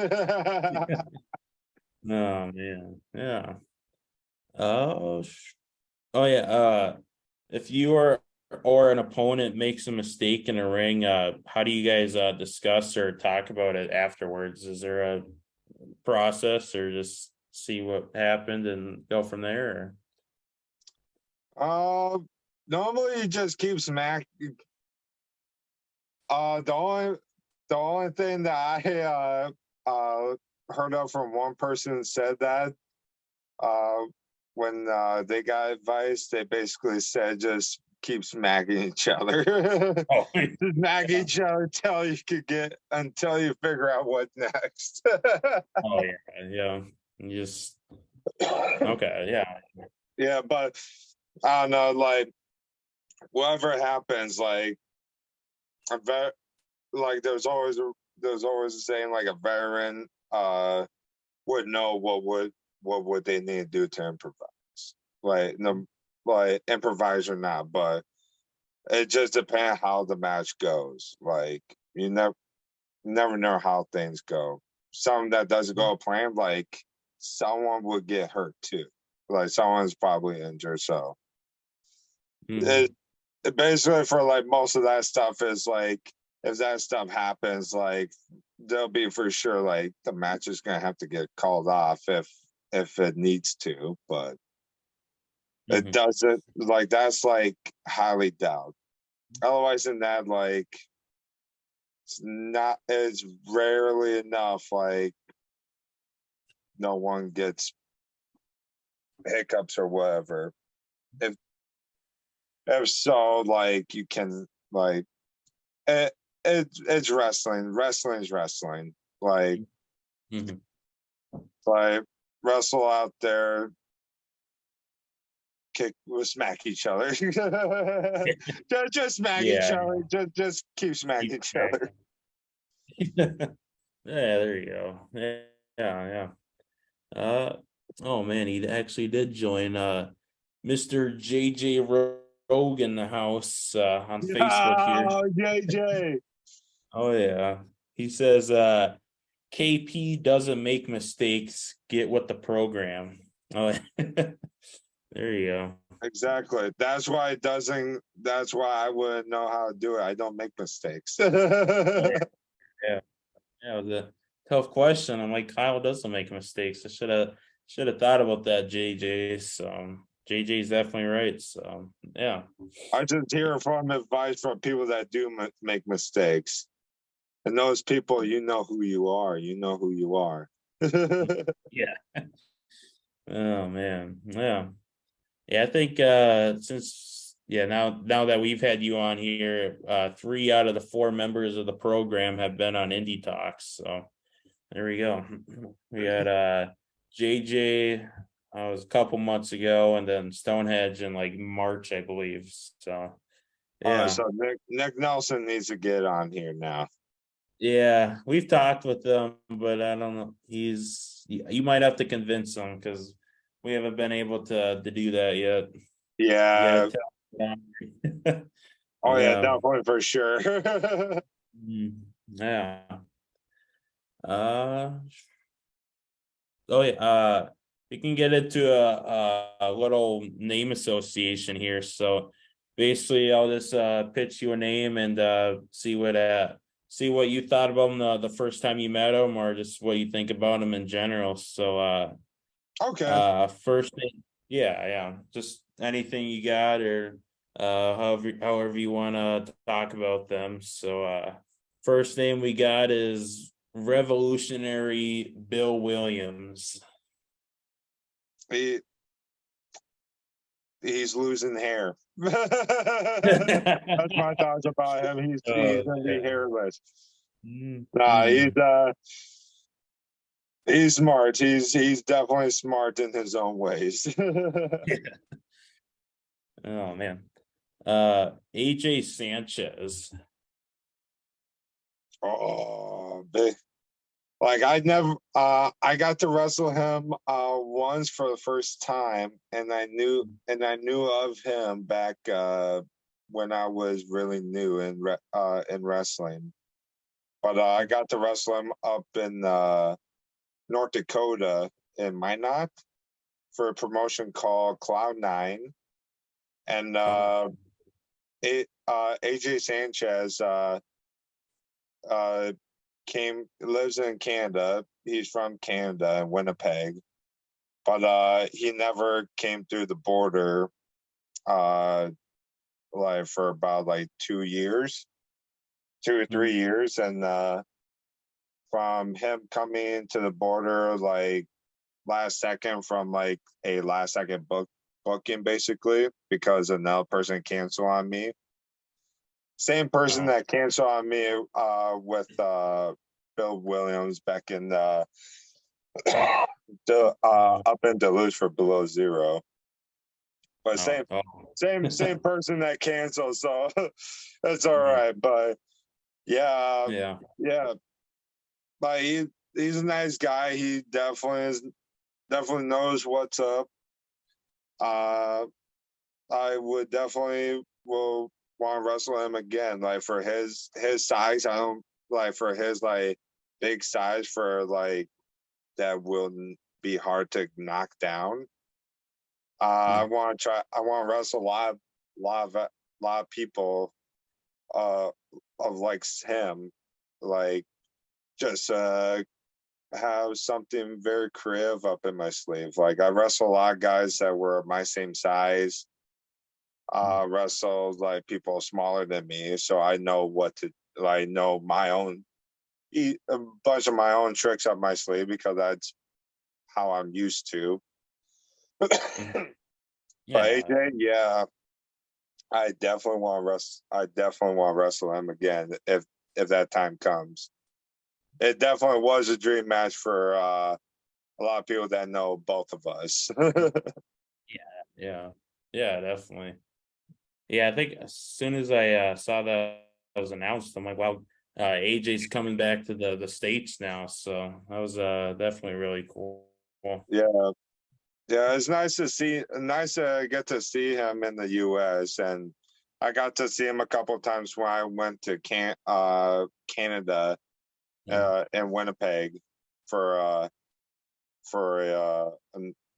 Speaker 2: Oh man, yeah. Oh, yeah. If you or an opponent makes a mistake in a ring, how do you guys discuss or talk about it afterwards? Is there a process, or just see what happened and go from there?
Speaker 1: Normally you just keep smack. The only thing that I heard of from one person said that when they got advice, they basically said just keep smacking each other.
Speaker 2: Oh,
Speaker 1: Smack each other until you figure out what next.
Speaker 2: oh yeah. Just okay, yeah.
Speaker 1: Yeah, but I don't know, like whatever happens, like a vet, like there's always a saying like a veteran would know what would they need to do to improvise. Like no, like improvise or not, but it just depends how the match goes. Like you never know how things go. Something that doesn't go planned, like someone would get hurt too. Like someone's probably injured. So it basically for like most of that stuff is like if that stuff happens, like they'll be for sure like the match is gonna have to get called off if it needs to, but it doesn't like that's like highly doubt. Otherwise than that, like it's rarely enough like no one gets hiccups or whatever. If so, like you can like it's wrestling. Wrestling's wrestling. Like like wrestle out there, smack each other. just smack each other. Just keep smacking each other.
Speaker 2: Yeah, there you go. Yeah. Oh man, he actually did join Mr. J.J. Rogue in the house on Facebook here.
Speaker 1: Oh, JJ.
Speaker 2: Oh yeah. He says KP doesn't make mistakes, get with the program. Oh there you go.
Speaker 1: Exactly. That's why I wouldn't know how to do it. I don't make mistakes.
Speaker 2: Yeah. Yeah, it was a tough question. I'm like, Kyle doesn't make mistakes. I should have thought about that, JJ. So JJ's definitely right. So yeah.
Speaker 1: I just hear from advice from people that do make mistakes. And those people, you know who you are. You know who you are.
Speaker 2: Yeah. Oh man. Yeah. Yeah, I think since now that we've had you on here, 3 out of the 4 members of the program have been on Indie Talks. So there we go. We had JJ was a couple months ago, and then Stonehenge in like March, I believe. So yeah.
Speaker 1: So Nick Nelson needs to get on here now.
Speaker 2: Yeah, we've talked with them, but I don't know. You might have to convince him because we haven't been able to do that yet.
Speaker 1: Yeah. Oh yeah,
Speaker 2: Yeah.
Speaker 1: definitely for sure.
Speaker 2: Yeah. Uh oh yeah. We can get into a little name association here. So basically, I'll just pitch you a name and see what you thought about him the first time you met him, or just what you think about him in general. So First name, yeah. Just anything you got, or however you want to talk about them. So first name we got is Revolutionary Bill Williams.
Speaker 1: He's losing hair. That's my thoughts about him. He's gonna be hairless. Nah, he's smart. He's definitely smart in his own ways.
Speaker 2: Oh man. AJ Sanchez.
Speaker 1: Oh, big. Like I got to wrestle him once for the first time, and I knew of him back when I was really new in wrestling. But I got to wrestle him up in North Dakota in Minot for a promotion called Cloud9, and AJ Sanchez lives in Canada. He's from Canada, Winnipeg, but he never came through the border like for about like 2 years, 2 or 3 years, and from him coming to the border like last second from like a last second booking basically because another person canceled on me. Same person that canceled on me with Bill Williams back in up in Duluth for Below Zero. But same person that canceled, so that's all right. But yeah. But he's a nice guy. He definitely knows what's up. I would definitely will want to wrestle him again. Like for his size, I don't like for his like big size for like that will be hard to knock down. I want to try. I want to wrestle a lot of people of like him, like just have something very creative up in my sleeve. Like I wrestle a lot of guys that were my same size. Wrestled like people smaller than me, so I know what to. I know my own, a bunch of my own tricks up my sleeve because that's how I'm used to. But AJ, yeah, I definitely want to wrestle. I definitely want to wrestle him again if that time comes. It definitely was a dream match for a lot of people that know both of us.
Speaker 2: Yeah, definitely. Yeah, I think as soon as I saw that was announced, I'm like, wow, AJ's coming back to the States now. So that was definitely really cool.
Speaker 1: Yeah, it's nice to get to see him in the U.S. and I got to see him a couple of times when I went to Canada in Winnipeg for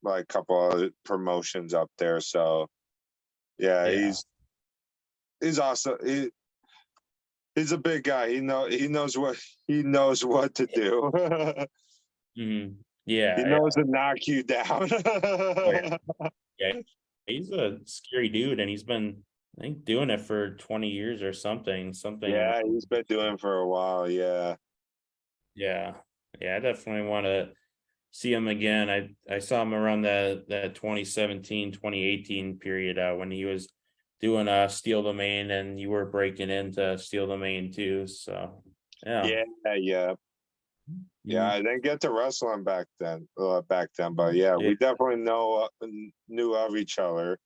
Speaker 1: like a couple of promotions up there. So yeah. He's awesome. He's a big guy. He knows what to do.
Speaker 2: Yeah,
Speaker 1: he knows to knock you down.
Speaker 2: Yeah, he's a scary dude, and he's been, I think, doing it for 20 years or something.
Speaker 1: Yeah, he's been doing it for a while. Yeah.
Speaker 2: Yeah, I definitely want to see him again. I saw him around that 2017, 2018 period when he was doing Steal the Main, and you were breaking into Steal the Main too. So
Speaker 1: Yeah. I didn't get to wrestle him back then, but yeah, we definitely knew of each other.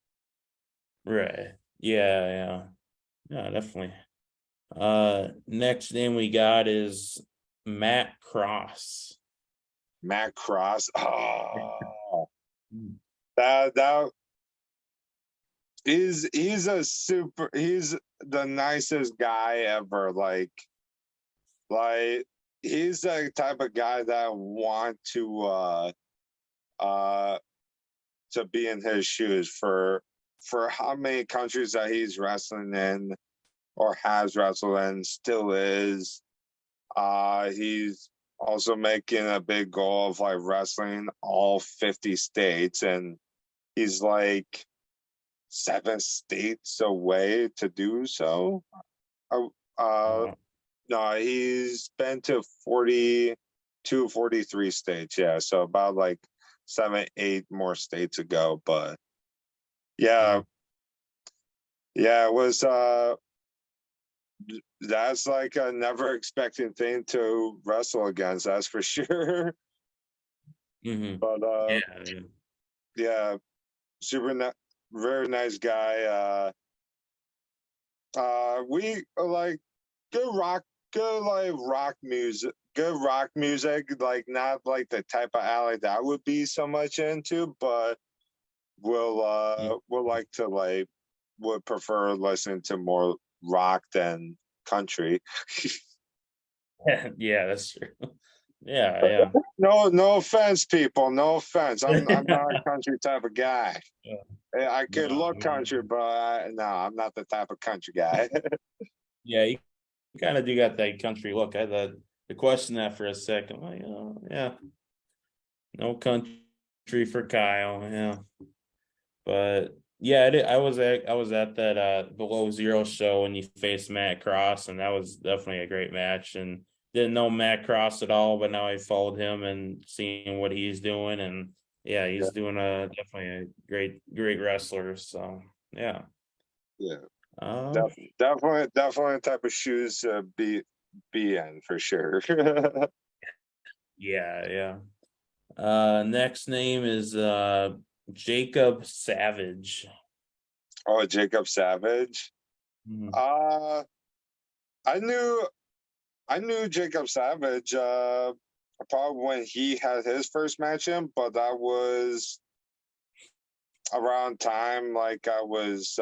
Speaker 2: Right. Yeah, definitely. Next name we got is Matt Cross.
Speaker 1: Matt Cross. Oh, that he's he's the nicest guy ever. Like he's the type of guy that I want to be in his shoes for how many countries that he's wrestling in or has wrestled in, still is. He's also making a big goal of like wrestling all 50 states, and he's like 7 states away to do so. Uh, no, he's been to 42, 43 states. Yeah, so about like 7, 8 more states ago. But yeah, it was that's like a never expecting thing to wrestle against, that's for sure. But yeah, very nice guy. We like good like rock music, like not like the type of alley that I would be so much into, but will like to like would prefer listening to more rock than country.
Speaker 2: Yeah, that's true. Yeah.
Speaker 1: No offense, people. No offense. I'm not a country type of guy. I could look country, but no, I'm not the type of country guy.
Speaker 2: Yeah, you kind of do got that country look. I had to question that for a second. Like, yeah, no country for Kyle. Yeah, but yeah, I was at that Below Zero show when you faced Matt Cross, and that was definitely a great match. And didn't know Matt Cross at all, but now I followed him and seeing what he's doing, and yeah, he's doing definitely a great wrestler. So yeah.
Speaker 1: Definitely the type of shoes to be in for sure.
Speaker 2: Yeah. Next name is Jacob Savage.
Speaker 1: Oh, Jacob Savage. I knew Jacob Savage probably when he had his first match in, but that was around time like I was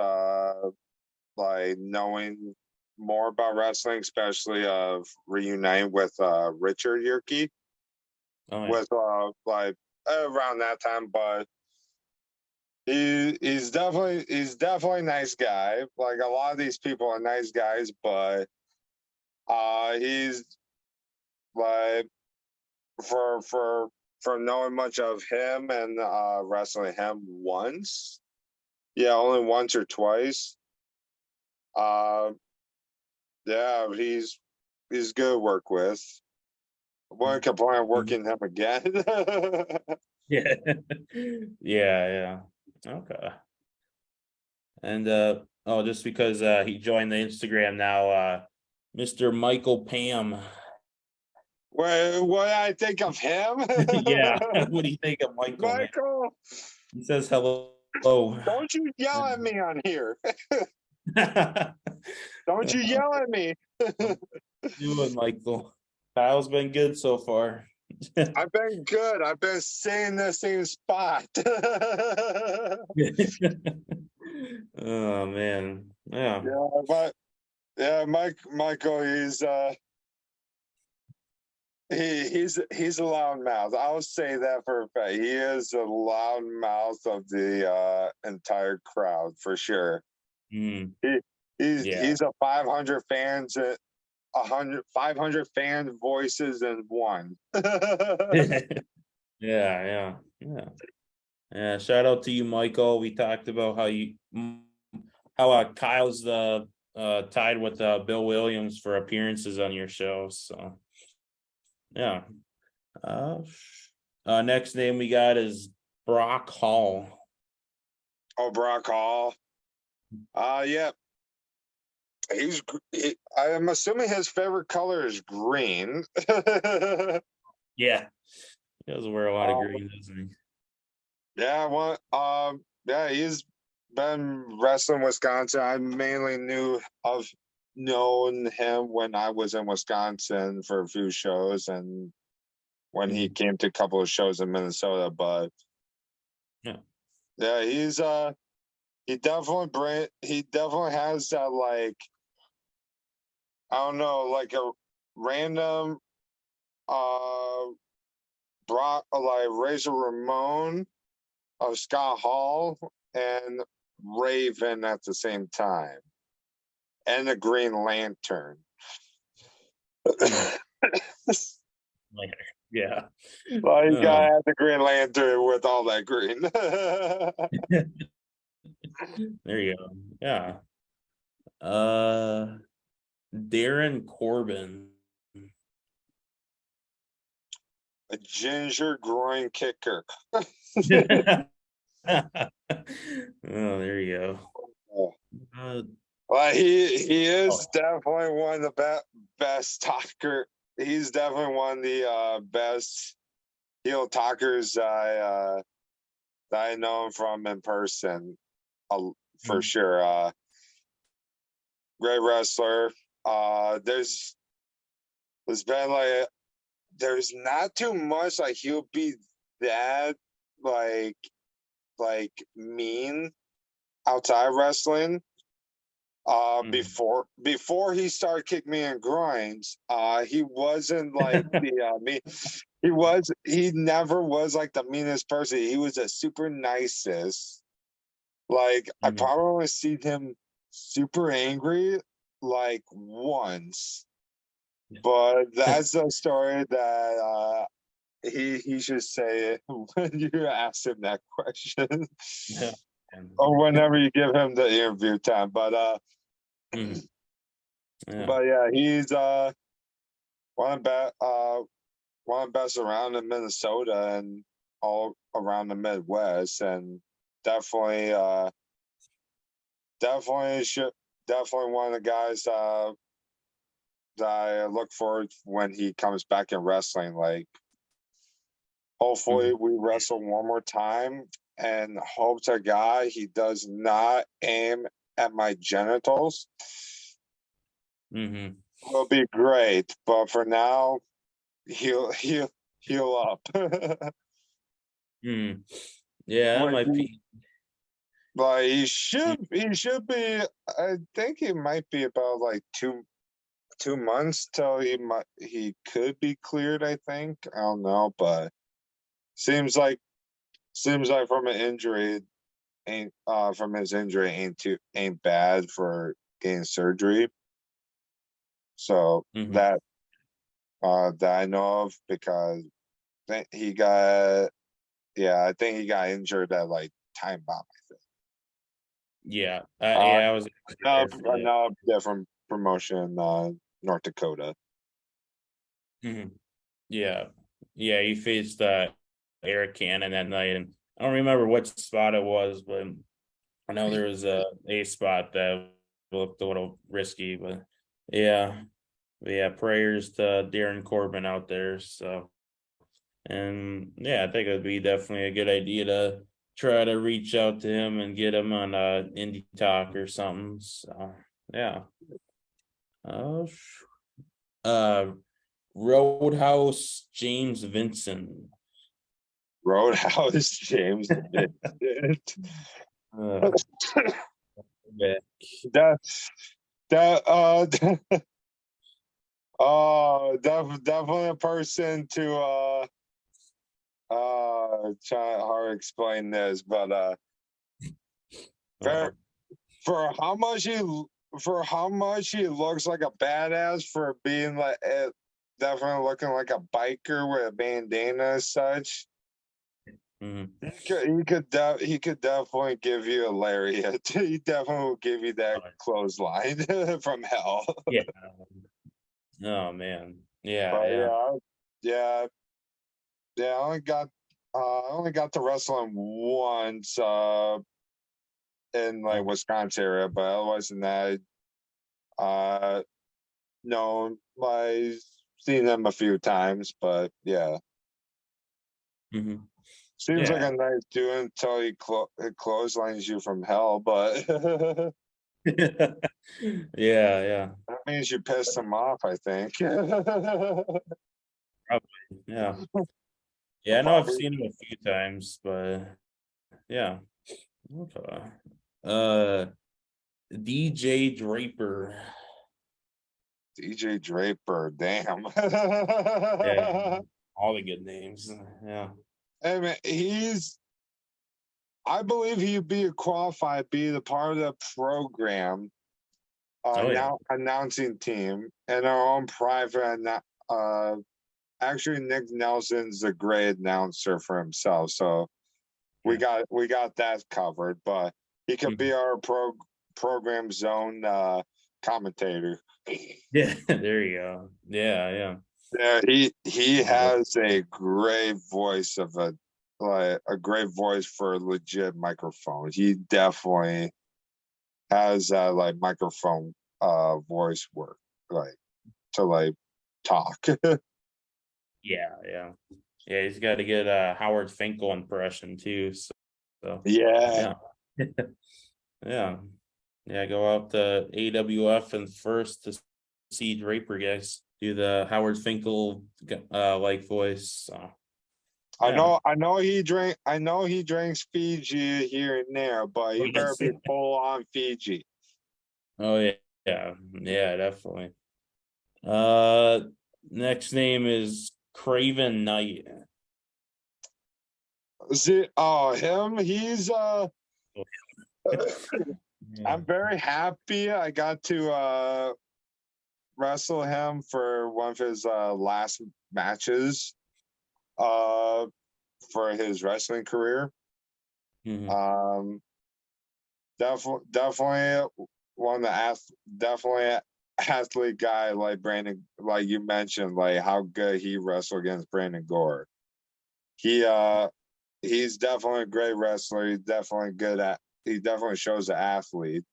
Speaker 1: like knowing more about wrestling, especially of reuniting with Richard Yerke. With like around that time, but he's definitely a nice guy. Like a lot of these people are nice guys, but he's like for knowing much of him and wrestling him once, yeah, only once or twice. Yeah, he's good to work with. I wouldn't complain working him again.
Speaker 2: Yeah. Okay. And just because he joined the Instagram now, Mr. Michael Pam.
Speaker 1: What I think of him?
Speaker 2: Yeah. What do you think of Michael?
Speaker 1: Michael,
Speaker 2: man? He says hello.
Speaker 1: Don't you yell at me on here. Don't you yell at me.
Speaker 2: Doing, Michael. Kyle's been good so far.
Speaker 1: I've been good. I've been staying in the same spot.
Speaker 2: Oh man. Yeah.
Speaker 1: But Michael, he's a loud mouth. I'll say that for a fact. He is a loud mouth of the entire crowd for sure. He's a 500 fans, 500 fan voices in one.
Speaker 2: Yeah. Shout out to you, Michael. We talked about how Kyle's tied with Bill Williams for appearances on your show. So yeah. Next name we got is Brock Hall.
Speaker 1: Oh, Brock Hall. Yeah. I'm assuming his favorite color is green.
Speaker 2: Yeah. He does wear a lot of green, doesn't he?
Speaker 1: Yeah, he's been wrestling Wisconsin. I mainly known him when I was in Wisconsin for a few shows and when he came to a couple of shows in Minnesota, but yeah, he definitely has that like I don't know, like a random like Razor Ramon of Scott Hall and Raven at the same time. And the Green Lantern.
Speaker 2: Yeah.
Speaker 1: Like you
Speaker 2: Oh.
Speaker 1: gotta have the Green Lantern with all that green.
Speaker 2: There you go. Yeah. Uh, Darren Corbin.
Speaker 1: A ginger groin kicker.
Speaker 2: Oh, there you go. Uh,
Speaker 1: Well, he
Speaker 2: oh,
Speaker 1: is definitely one of the best talker. He's definitely one of the best heel talkers that I know him from in person, for
Speaker 2: mm,
Speaker 1: sure. Great wrestler. There's been like there's not too much like he'll be that like mean outside wrestling.
Speaker 2: mm.
Speaker 1: Before he started kicking me in groins, he wasn't like the me. He never was like the meanest person. He was a super nicest. Like I
Speaker 2: Mhm.
Speaker 1: probably only seen him super angry like once, but that's a story that he should say it when you ask him that question,
Speaker 2: Yeah.
Speaker 1: or whenever you give him the interview time.
Speaker 2: Mm, yeah.
Speaker 1: But yeah, he's one of the one of the best around in Minnesota and all around the Midwest, and definitely definitely should definitely one of the guys that I look forward when he comes back in wrestling. Like, hopefully,
Speaker 2: Mhm.
Speaker 1: we wrestle one more time, and hope to God he does not aim at my genitals.
Speaker 2: Mhm.
Speaker 1: Will be great, but for now, heal up.
Speaker 2: Mm. Yeah, that
Speaker 1: Like,
Speaker 2: might be.
Speaker 1: like
Speaker 2: Mm,
Speaker 1: he should be. I think he might be about like 2 months till he could be cleared. I think I don't know, but seems like from an injury ain't from his injury ain't bad for getting surgery. So
Speaker 2: mhm.
Speaker 1: that I know of because he got I think he got injured at like time bomb.
Speaker 2: Yeah.
Speaker 1: Uh,
Speaker 2: Yeah, I was actually there for that.
Speaker 1: another different promotion, North Dakota.
Speaker 2: Mhm. Yeah. Yeah, he faced Eric Cannon that night, and I don't remember what spot it was, but I know there was a spot that looked a little risky, but yeah. But yeah, prayers to Darren Corbin out there. So, and yeah, I think it would be definitely a good idea to try to reach out to him and get him on Indie Talk or something. So, yeah. Uh, uh, Roadhouse James Vincent.
Speaker 1: Roadhouse James Vincent.
Speaker 2: Uh, yeah.
Speaker 1: that that definitely a person to try hard to explain this, but for
Speaker 2: Uh,
Speaker 1: for how much he looks like a badass for being like definitely looking like a biker with a bandana as such.
Speaker 2: mhm.
Speaker 1: He could definitely give you a lariat. He definitely will give you that clothesline from hell.
Speaker 2: Yeah. Oh man. Yeah.
Speaker 1: But
Speaker 2: Yeah.
Speaker 1: yeah, yeah. I only got to wrestle him once in like
Speaker 2: Uh,
Speaker 1: Wisconsin area, but otherwise than that, uh, no, I seen him a few times. But yeah,
Speaker 2: mhm.
Speaker 1: seems like
Speaker 2: Yeah.
Speaker 1: a nice dude until he clotheslines you from hell. But that
Speaker 2: Yeah. Yeah.
Speaker 1: means you pissed him off. I think.
Speaker 2: Probably. Yeah. Yeah. I know I've
Speaker 1: Probably
Speaker 2: seen him a few times, but yeah. Okay. Uh, DJ Draper.
Speaker 1: DJ Draper. Damn.
Speaker 2: Yeah. All the good names. Yeah.
Speaker 1: I mean, I believe he'd be qualified, be the part of the program,
Speaker 2: Oh yeah.
Speaker 1: now announcing team and our own private actually Nick Nelson's a great announcer for himself, so we got that covered. But he could be our program zone commentator.
Speaker 2: Yeah, there you go. Yeah.
Speaker 1: Yeah, he has a great voice of a great voice for a legit microphone. He definitely has that like microphone voice work like to like talk.
Speaker 2: Yeah. He's got to get Howard Finkel impression too. So
Speaker 1: Yeah.
Speaker 2: yeah. Go out to AWF and first to see Draper guys do the Howard Finkel like voice. So
Speaker 1: I know he drinks Fiji here and there, but he better be full on Fiji.
Speaker 2: Oh yeah, definitely. Next name is Craven Knight.
Speaker 1: See, him, he's I'm very happy I got to wrestle him for one of his last matches for his wrestling career.
Speaker 2: Mm-hmm.
Speaker 1: Definitely one of the definitely athlete guy like Brandon, like you mentioned, like how good he wrestled against Brandon Gore. He's definitely a great wrestler. He's definitely good at. He definitely shows the athlete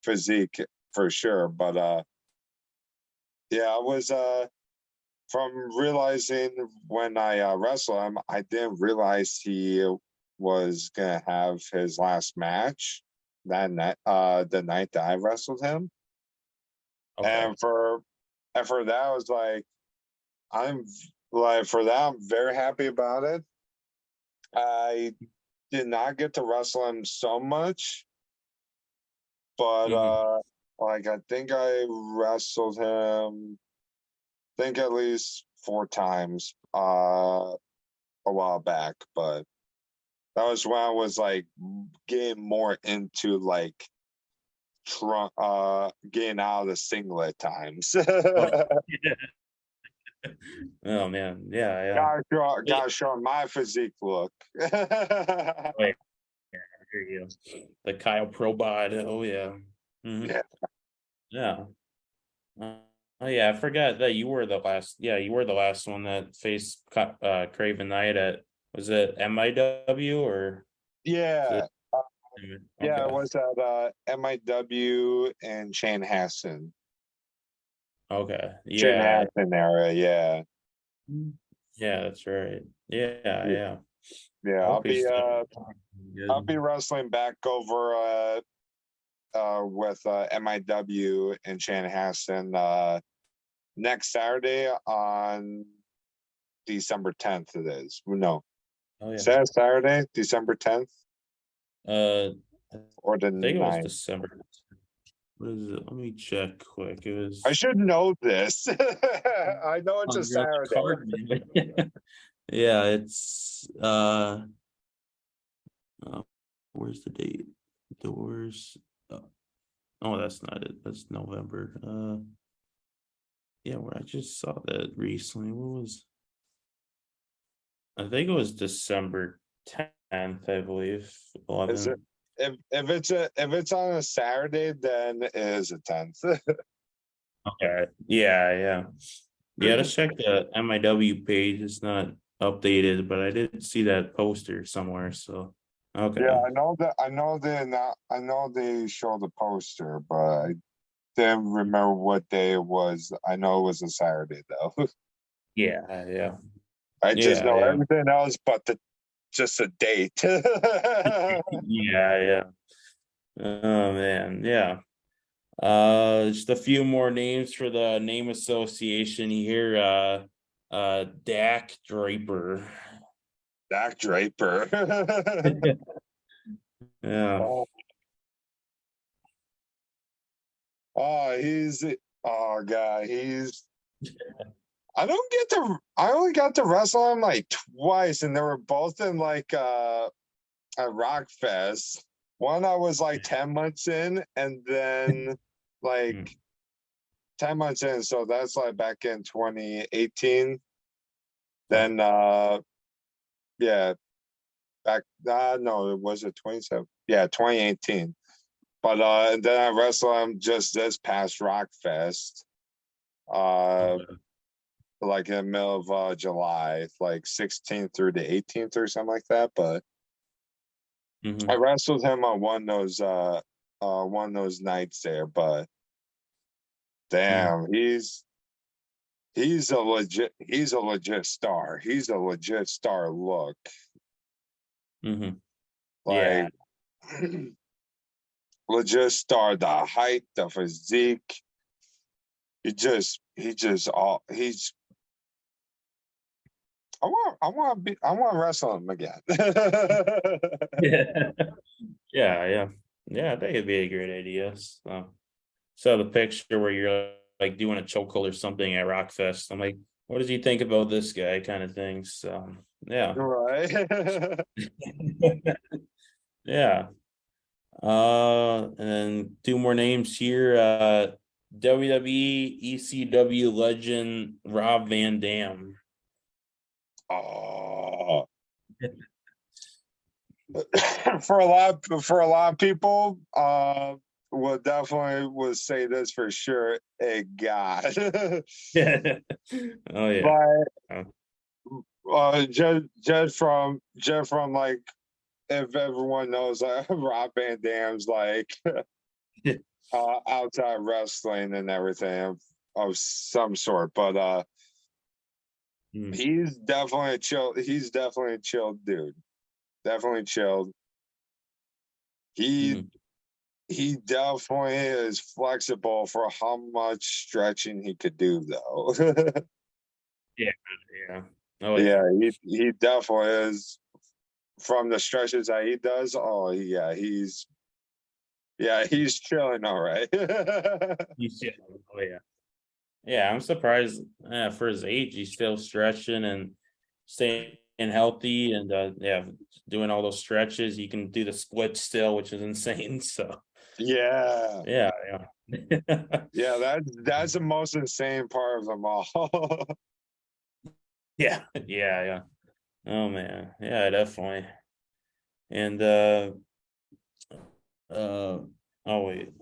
Speaker 1: physique for sure. But I was from realizing when I wrestled him, I didn't realize he was gonna have his last match that night. The night that I wrestled him, and for that, I was like, I'm very happy about it. I did not get to wrestle him so much, but like I think I wrestled him, I think at least 4 times a while back, but that was when I was like getting more into like getting out of the singlet times.
Speaker 2: Oh man, yeah.
Speaker 1: Gotta show my physique look.
Speaker 2: Wait, here you go. The Kyle Probot. Oh yeah. Mm-hmm. Yeah. Oh yeah, I forgot that you were the last. Yeah, you were the last one that faced Craven Knight at, was it MIW or?
Speaker 1: Yeah.
Speaker 2: Okay.
Speaker 1: It was at MIW and Chanhassen.
Speaker 2: Okay. Yeah.
Speaker 1: Chanhassen area, yeah.
Speaker 2: Yeah, that's right. Yeah.
Speaker 1: Yeah,
Speaker 2: I hope he's still
Speaker 1: I'll be
Speaker 2: good.
Speaker 1: wrestling back over with MIW in Chanhassen next Saturday on December 10th it is. No.
Speaker 2: Oh yeah.
Speaker 1: Saturday, December 10th
Speaker 2: I
Speaker 1: or the
Speaker 2: think it was
Speaker 1: 9th.
Speaker 2: December. What is it? Let me check quick. It
Speaker 1: I
Speaker 2: was
Speaker 1: should know this. I know it's a
Speaker 2: you're on the
Speaker 1: Saturday.
Speaker 2: card, man. Yeah, it's where's the date? Doors. Oh, that's not it. That's November. Yeah, where I just saw that recently. What was? I think it was December 10th, I believe.
Speaker 1: Is it
Speaker 2: 11.
Speaker 1: if it's on a Saturday, then it is a 10th.
Speaker 2: Okay. Yeah. Let's check the MIW page. It's not updated, but I did see that poster somewhere. So okay.
Speaker 1: Yeah, I know they show the poster, but I didn't remember what day it was. I know it was a Saturday though.
Speaker 2: Yeah.
Speaker 1: I just know
Speaker 2: Yeah.
Speaker 1: everything else but just a date.
Speaker 2: Yeah. Oh man, yeah. Just a few more names for the name association here. Dak Draper.
Speaker 1: Dak Draper.
Speaker 2: Yeah.
Speaker 1: He's God, I only got to wrestle him like twice, and they were both in like a rock fest. One I was like 10 months in, and then like 10 months in, so that's like back in 2018. Then yeah, back no, it was it 27? Yeah, 2018. But and then I wrestled him just this past Rock Fest. Like in the middle of July, like 16th through the 18th or something like that. But I wrestled him on one of those nights there. But damn, he's a legit star. He's a legit star look.
Speaker 2: Yeah.
Speaker 1: Like legit star, the height, the physique. He's I want to wrestle him again.
Speaker 2: Yeah. Yeah. I think it'd be a great idea. So the picture where you're like doing a chokehold or something at Rockfest. I'm like, what does he think about this guy, kind of thing. So yeah.
Speaker 1: Right.
Speaker 2: Yeah. And then two more names here. WWE ECW legend Rob Van Dam.
Speaker 1: Oh. For a lot of people, would say this for sure. A god.
Speaker 2: Oh yeah.
Speaker 1: But just from like, if everyone knows, Rob Van Dam's like outside wrestling and everything of some sort, but he's definitely a chill. He's definitely a chilled dude. Definitely chilled. He definitely is flexible for how much stretching he could do, though.
Speaker 2: Yeah. Oh
Speaker 1: yeah, he definitely is. From the stretches that he does, oh yeah, he's chilling all right.
Speaker 2: Oh yeah. Yeah, I'm surprised for his age he's still stretching and staying healthy and doing all those stretches. You can do the split still, which is insane. So
Speaker 1: yeah.
Speaker 2: Yeah.
Speaker 1: Yeah, that's the most insane part of them all.
Speaker 2: Yeah. Oh man. Yeah, definitely. And oh wait.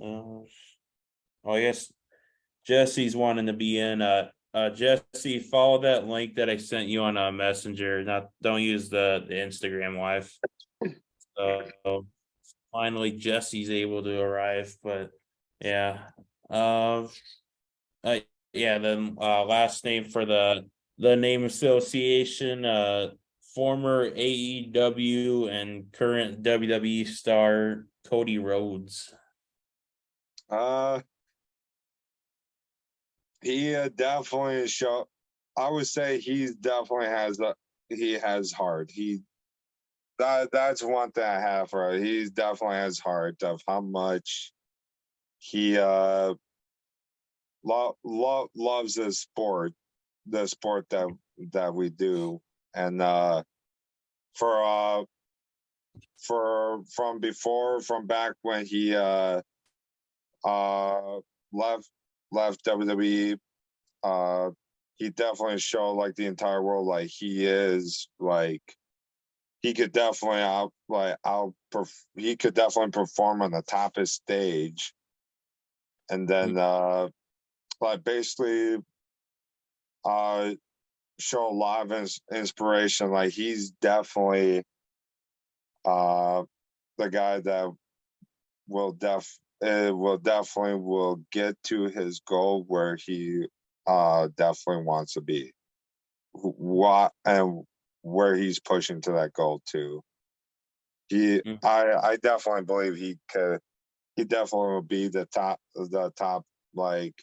Speaker 2: I guess Jesse's wanting to be in. Jesse, follow that link that I sent you on Messenger. Don't use the Instagram live. So finally, Jesse's able to arrive. But yeah, uh, uh yeah. Then last name for the name association. Former AEW and current WWE star Cody Rhodes.
Speaker 1: uh, he definitely show. I would say he has heart. That's one thing I have for him. He definitely has heart of how much he loves the sport that we do, and for from back when he uh left WWE, he definitely showed like the entire world like he is like he could definitely he could definitely perform on the top stage, and then like basically show a lot of inspiration. Like he's definitely the guy that will definitely will get to his goal where he definitely wants to be. What and where he's pushing to that goal too. I definitely believe he definitely will be the top like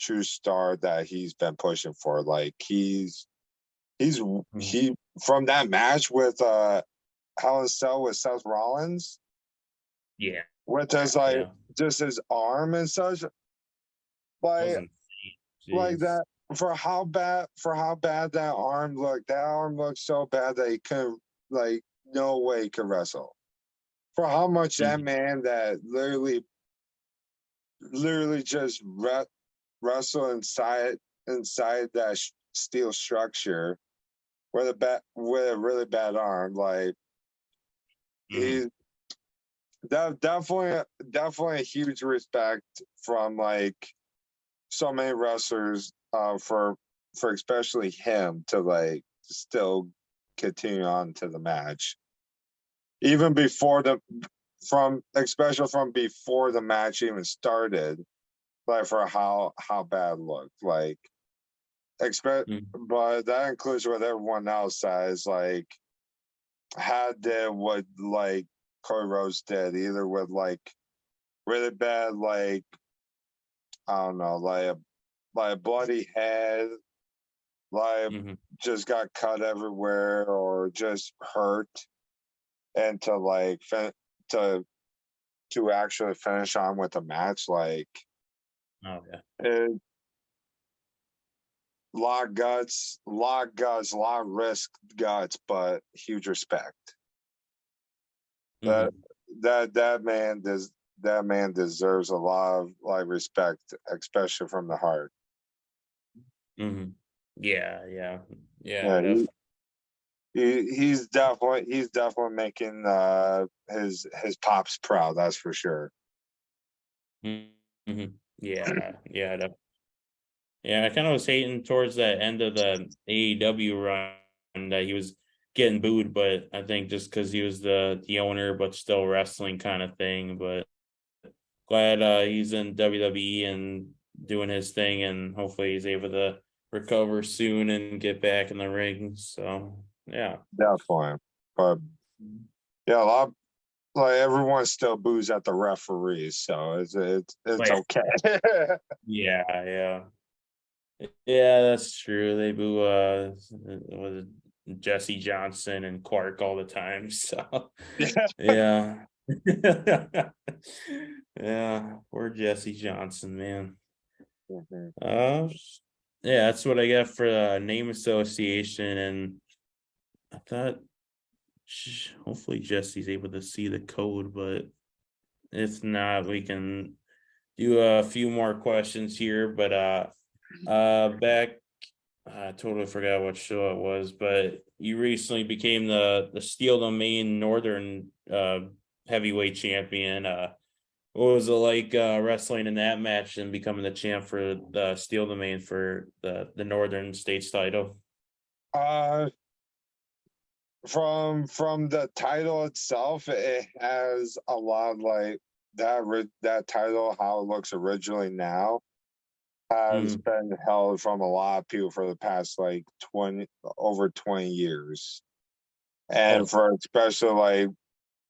Speaker 1: true star that he's been pushing for. Like he from that match with Hell in Cell with Seth Rollins.
Speaker 2: Yeah.
Speaker 1: With his like just his arm and such. Like that for how bad that arm looked. That arm looked so bad that he couldn't like no way he could wrestle. For how much that man that literally just wrestle inside that steel structure with a really bad arm. Like he's definitely a huge respect from like so many wrestlers for especially him to like still continue on to the match even before the from especially from before the match even started, like for how bad it looked like expect but that includes what everyone else says like had did what like Cody Rhodes did either with like really bad like I don't know like a bloody head like just got cut everywhere or just hurt and to like to actually finish on with a match like it, lot of guts a lot of risk guts but huge respect that that man deserves a lot of like respect especially from the heart.
Speaker 2: Yeah,
Speaker 1: Yeah, he's definitely making his pops proud. That's for sure.
Speaker 2: Yeah, yeah. I kind of was hating towards that end of the AEW run that he was getting booed, but I think just because he was the owner, but still wrestling kind of thing. But glad he's in WWE and doing his thing, and hopefully he's able to recover soon and get back in the ring. So yeah,
Speaker 1: Definitely. But yeah, a lot like everyone still boos at the referees, so it's okay.
Speaker 2: yeah. Yeah, that's true. They boo was it Jesse Johnson and Clark all the time. So yeah. Yeah, poor Jesse Johnson, man. Uh yeah, that's what I got for name association, and I thought hopefully Jesse's able to see the code, but if not, we can do a few more questions here. But back I totally forgot what show it was, but you recently became the Steel Domain Northern heavyweight champion. What was it like wrestling in that match and becoming the champ for the Steel Domain for the Northern States title?
Speaker 1: uh from the title itself, it has a lot like that title how it looks originally now has been held from a lot of people for the past like 20 years. And for especially like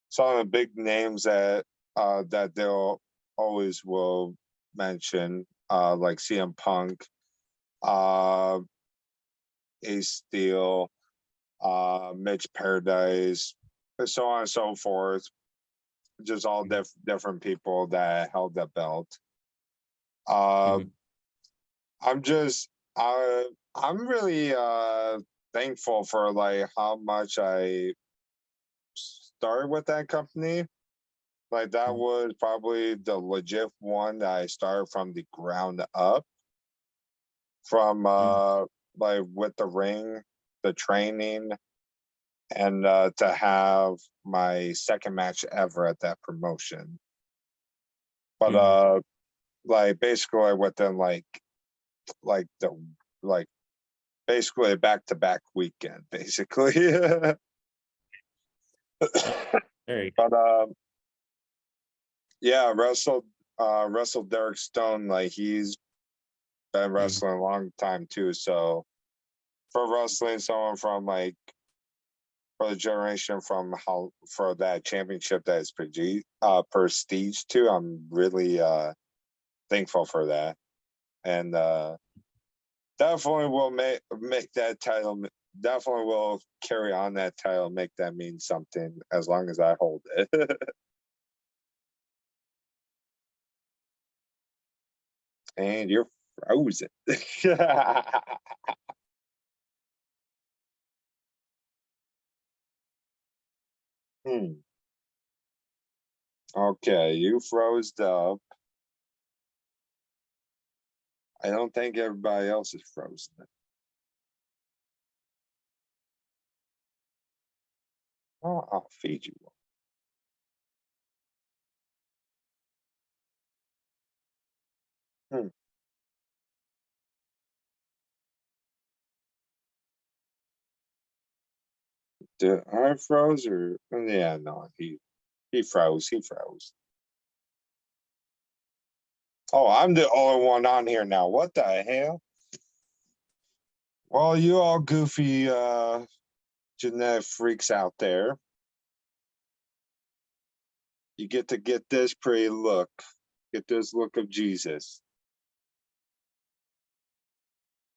Speaker 1: some of the big names that they'll always will mention, like CM Punk, uh Ace Steel, Mitch Paradise, and so on and so forth. Just all different people that held that belt. Uh, I'm just I'm really thankful for like how much I started with that company. Like that was probably the legit one that I started from the ground up. From like with the ring, the training, and to have my second match ever at that promotion. But like basically within like the like basically a back to back weekend, basically. But yeah, wrestled Derek Stone. Like he's been wrestling a long time too. So for wrestling someone from like for the generation from how for that championship that is prestige too, I'm really thankful for that. And definitely will make that title definitely will carry on that title, make that mean something as long as I hold it. And you're frozen. Hmm. Okay, you froze up. I don't think everybody else is frozen. Oh, I'll feed you one. Did I froze or yeah, no, he froze. He froze. Oh, I'm the only one on here now. What the hell? Well, you all goofy genetic freaks out there. You get to get this pretty look. Get this look of Jesus.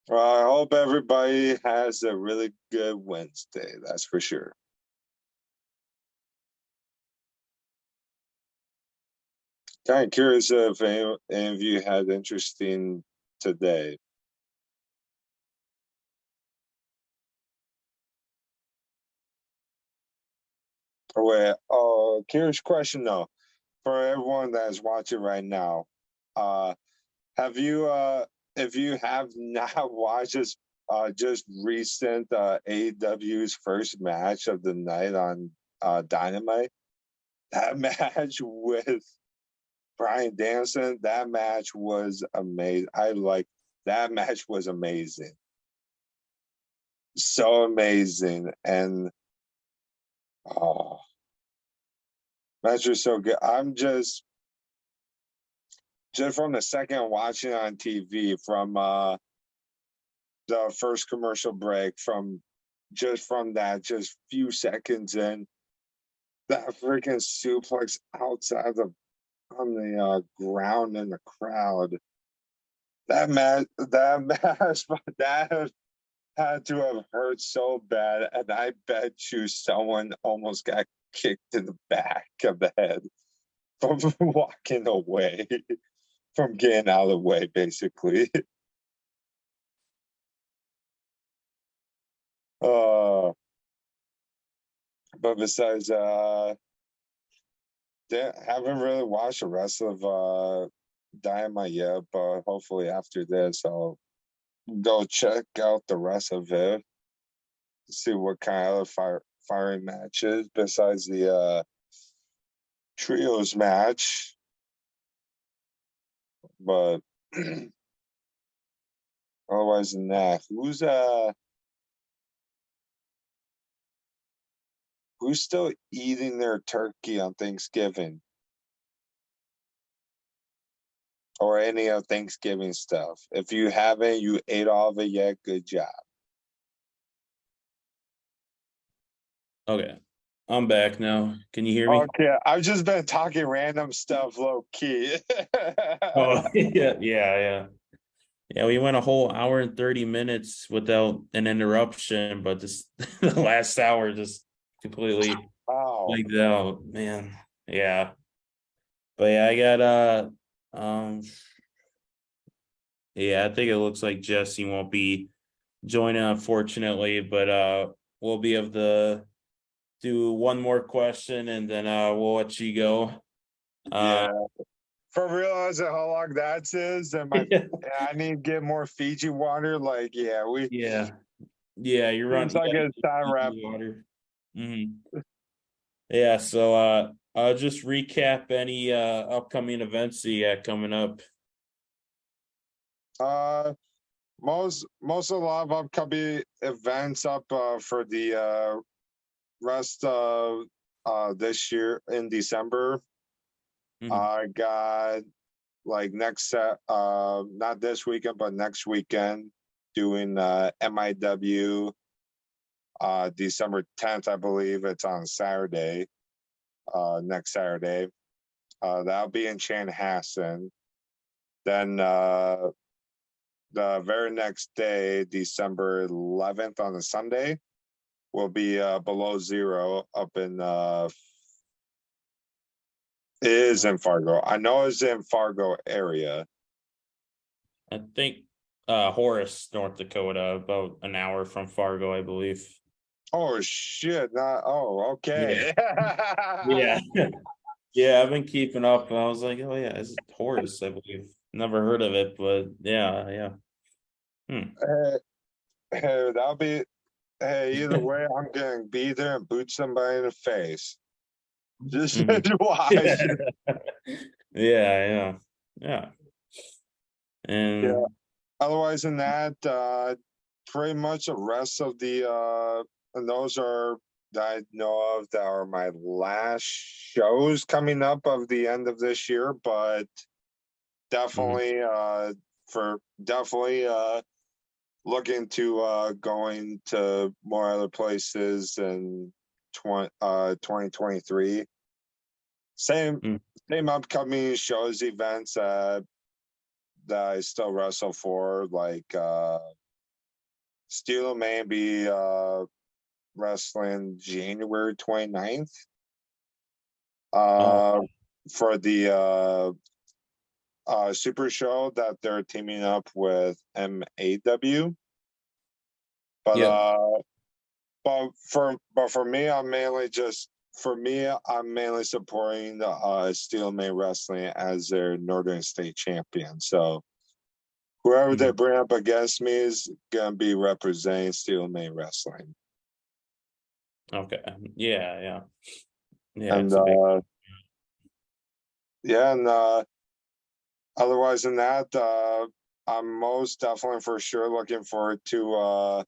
Speaker 1: Well, I hope everybody has a really good Wednesday. That's for sure. Kind of curious if any of you had interesting today. Oh, wait, curious question though, for everyone that's watching right now. Have you if you have not watched this just recent AEW's first match of the night on Dynamite, that match with Brian Danielson, that match was amazing. That match was amazing. So amazing. And oh, match was so good. I'm just from the second watching on TV from the first commercial break, from that just few seconds in, that freaking suplex outside on the ground in the crowd. That match that had to have hurt so bad, and I bet you someone almost got kicked in the back of the head from walking away, from getting out of the way, basically. uh, but besides, haven't really watched the rest of Dynamite yet, but hopefully after this, I'll go check out the rest of it, see what kind of other firing matches besides the trios match. But otherwise than that, who's still eating their turkey on Thanksgiving or any of Thanksgiving stuff? If you haven't, you ate all of it yet, good job.
Speaker 2: Okay, I'm back now. Can you hear me?
Speaker 1: Okay, I've just been talking random stuff low key.
Speaker 2: Oh, yeah. Yeah, we went a whole hour and 30 minutes without an interruption, but this the last hour just completely blanked out, man. Yeah. But yeah, I got yeah, I think it looks like Jesse won't be joining, unfortunately, but we'll be able to do one more question and then we'll let you go.
Speaker 1: Yeah. For realizing how long that is, and I need to get more Fiji water. Like, yeah,
Speaker 2: you're running.
Speaker 1: Seems like it's time wrap.
Speaker 2: Water. Mm-hmm. Yeah, so I'll just recap any upcoming events you got coming up.
Speaker 1: Most a lot of upcoming events up for the rest of this year in December.
Speaker 2: Mm-hmm.
Speaker 1: I got like not this weekend but next weekend, doing MIW December 10th, I believe it's on Saturday, next Saturday. That'll be in Chanhassen. Then the very next day, December 11th on a Sunday, will be Below Zero up in it is in Fargo. I know it's in Fargo area.
Speaker 2: I think Horace, North Dakota, about an hour from Fargo, I believe.
Speaker 1: Oh shit! Okay.
Speaker 2: Yeah. Yeah, I've been keeping up. I was like, oh yeah, it's Horace, I believe. Never heard of it, but yeah.
Speaker 1: That'll be Hey, either way, I'm gonna be there and boot somebody in the face. Just
Speaker 2: Mhm.
Speaker 1: watch.
Speaker 2: Yeah. Yeah.
Speaker 1: Yeah.
Speaker 2: And
Speaker 1: Otherwise than that, pretty much the rest of the and those are that I know of that are my last shows coming up of the end of this year, but
Speaker 2: mhm.
Speaker 1: definitely for definitely looking to going to more other places in 2023. Same
Speaker 2: Mm.
Speaker 1: same upcoming shows, events that I still wrestle for, like Steel may be wrestling January 29th
Speaker 2: Oh,
Speaker 1: uh, for the Super Show that they're teaming up with MAW. But
Speaker 2: yep.
Speaker 1: for me, I'm mainly supporting Steel May Wrestling as their Northern State champion. So whoever they
Speaker 2: Mhm.
Speaker 1: bring up against me is gonna be representing Steel May Wrestling.
Speaker 2: Okay. Yeah. Yeah,
Speaker 1: And
Speaker 2: it's a big.
Speaker 1: yeah, and otherwise than that, I'm most definitely for sure looking forward to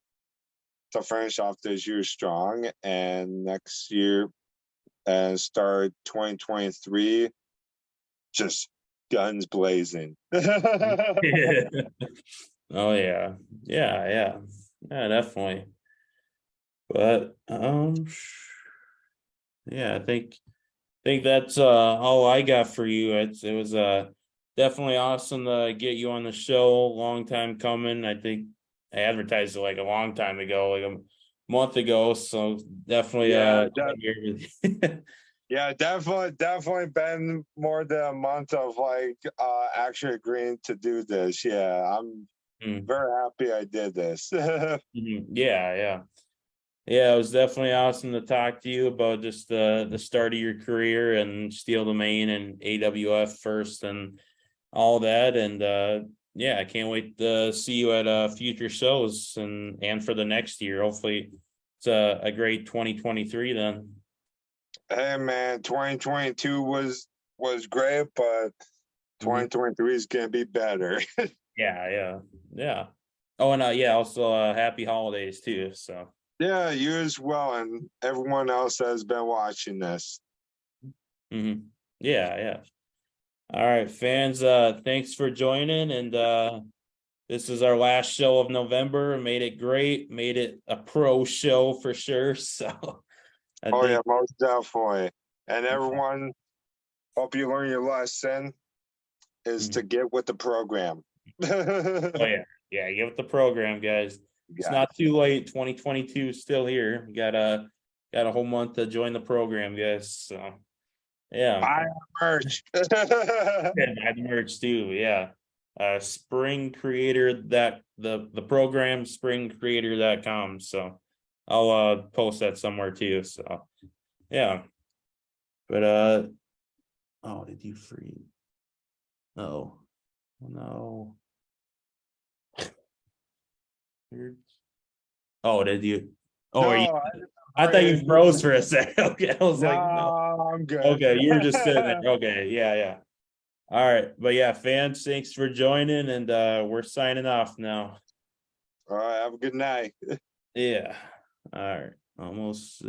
Speaker 1: finish off this year strong and next year and start 2023 just guns blazing.
Speaker 2: Oh yeah, definitely. But yeah, I think that's all I got for you. It was definitely awesome to get you on the show. Long time coming. I think I advertised it like a long time ago, like a month ago. So definitely
Speaker 1: yeah, yeah, definitely been more than a month of like actually agreeing to do this. Yeah, I'm
Speaker 2: Mm,
Speaker 1: very happy I did this.
Speaker 2: mhm. Yeah, it was definitely awesome to talk to you about just the start of your career and Steel the Main and AWF first and all that. And yeah, I can't wait to see you at future shows and for the next year. Hopefully it's a great 2023 then.
Speaker 1: Hey man, 2022 was great, but
Speaker 2: Mhm.
Speaker 1: 2023 is gonna be better.
Speaker 2: Yeah. Oh, and yeah, also happy holidays too. So
Speaker 1: Yeah, you as well, and everyone else that has been watching this.
Speaker 2: mhm. Yeah. All right, fans, thanks for joining and this is our last show of November. Made it great. Made it a pro show for sure. So I
Speaker 1: Oh yeah,
Speaker 2: think,
Speaker 1: most definitely. And everyone, hope you learn your lesson is to
Speaker 2: mhm.
Speaker 1: get with the program.
Speaker 2: Oh yeah, give it the program, guys. It's
Speaker 1: Yeah.
Speaker 2: not too late. 2022 is still here. You got a whole month to join the program, guys. So yeah,
Speaker 1: Buy our merch.
Speaker 2: and add merch too. Yeah, spring creator that the program springcreator.com. So I'll post that somewhere too. So yeah, but oh, did you freeze? No, no. Oh, did you? Oh, are you?
Speaker 1: No,
Speaker 2: I thought you
Speaker 1: I
Speaker 2: froze for a second. Okay, I was
Speaker 1: no,
Speaker 2: like, no.
Speaker 1: I'm good.
Speaker 2: Okay, you were just sitting there. Okay, yeah. All right, but yeah, fans, thanks for joining, and we're signing off now.
Speaker 1: All right, have a good night.
Speaker 2: Yeah. All right, almost.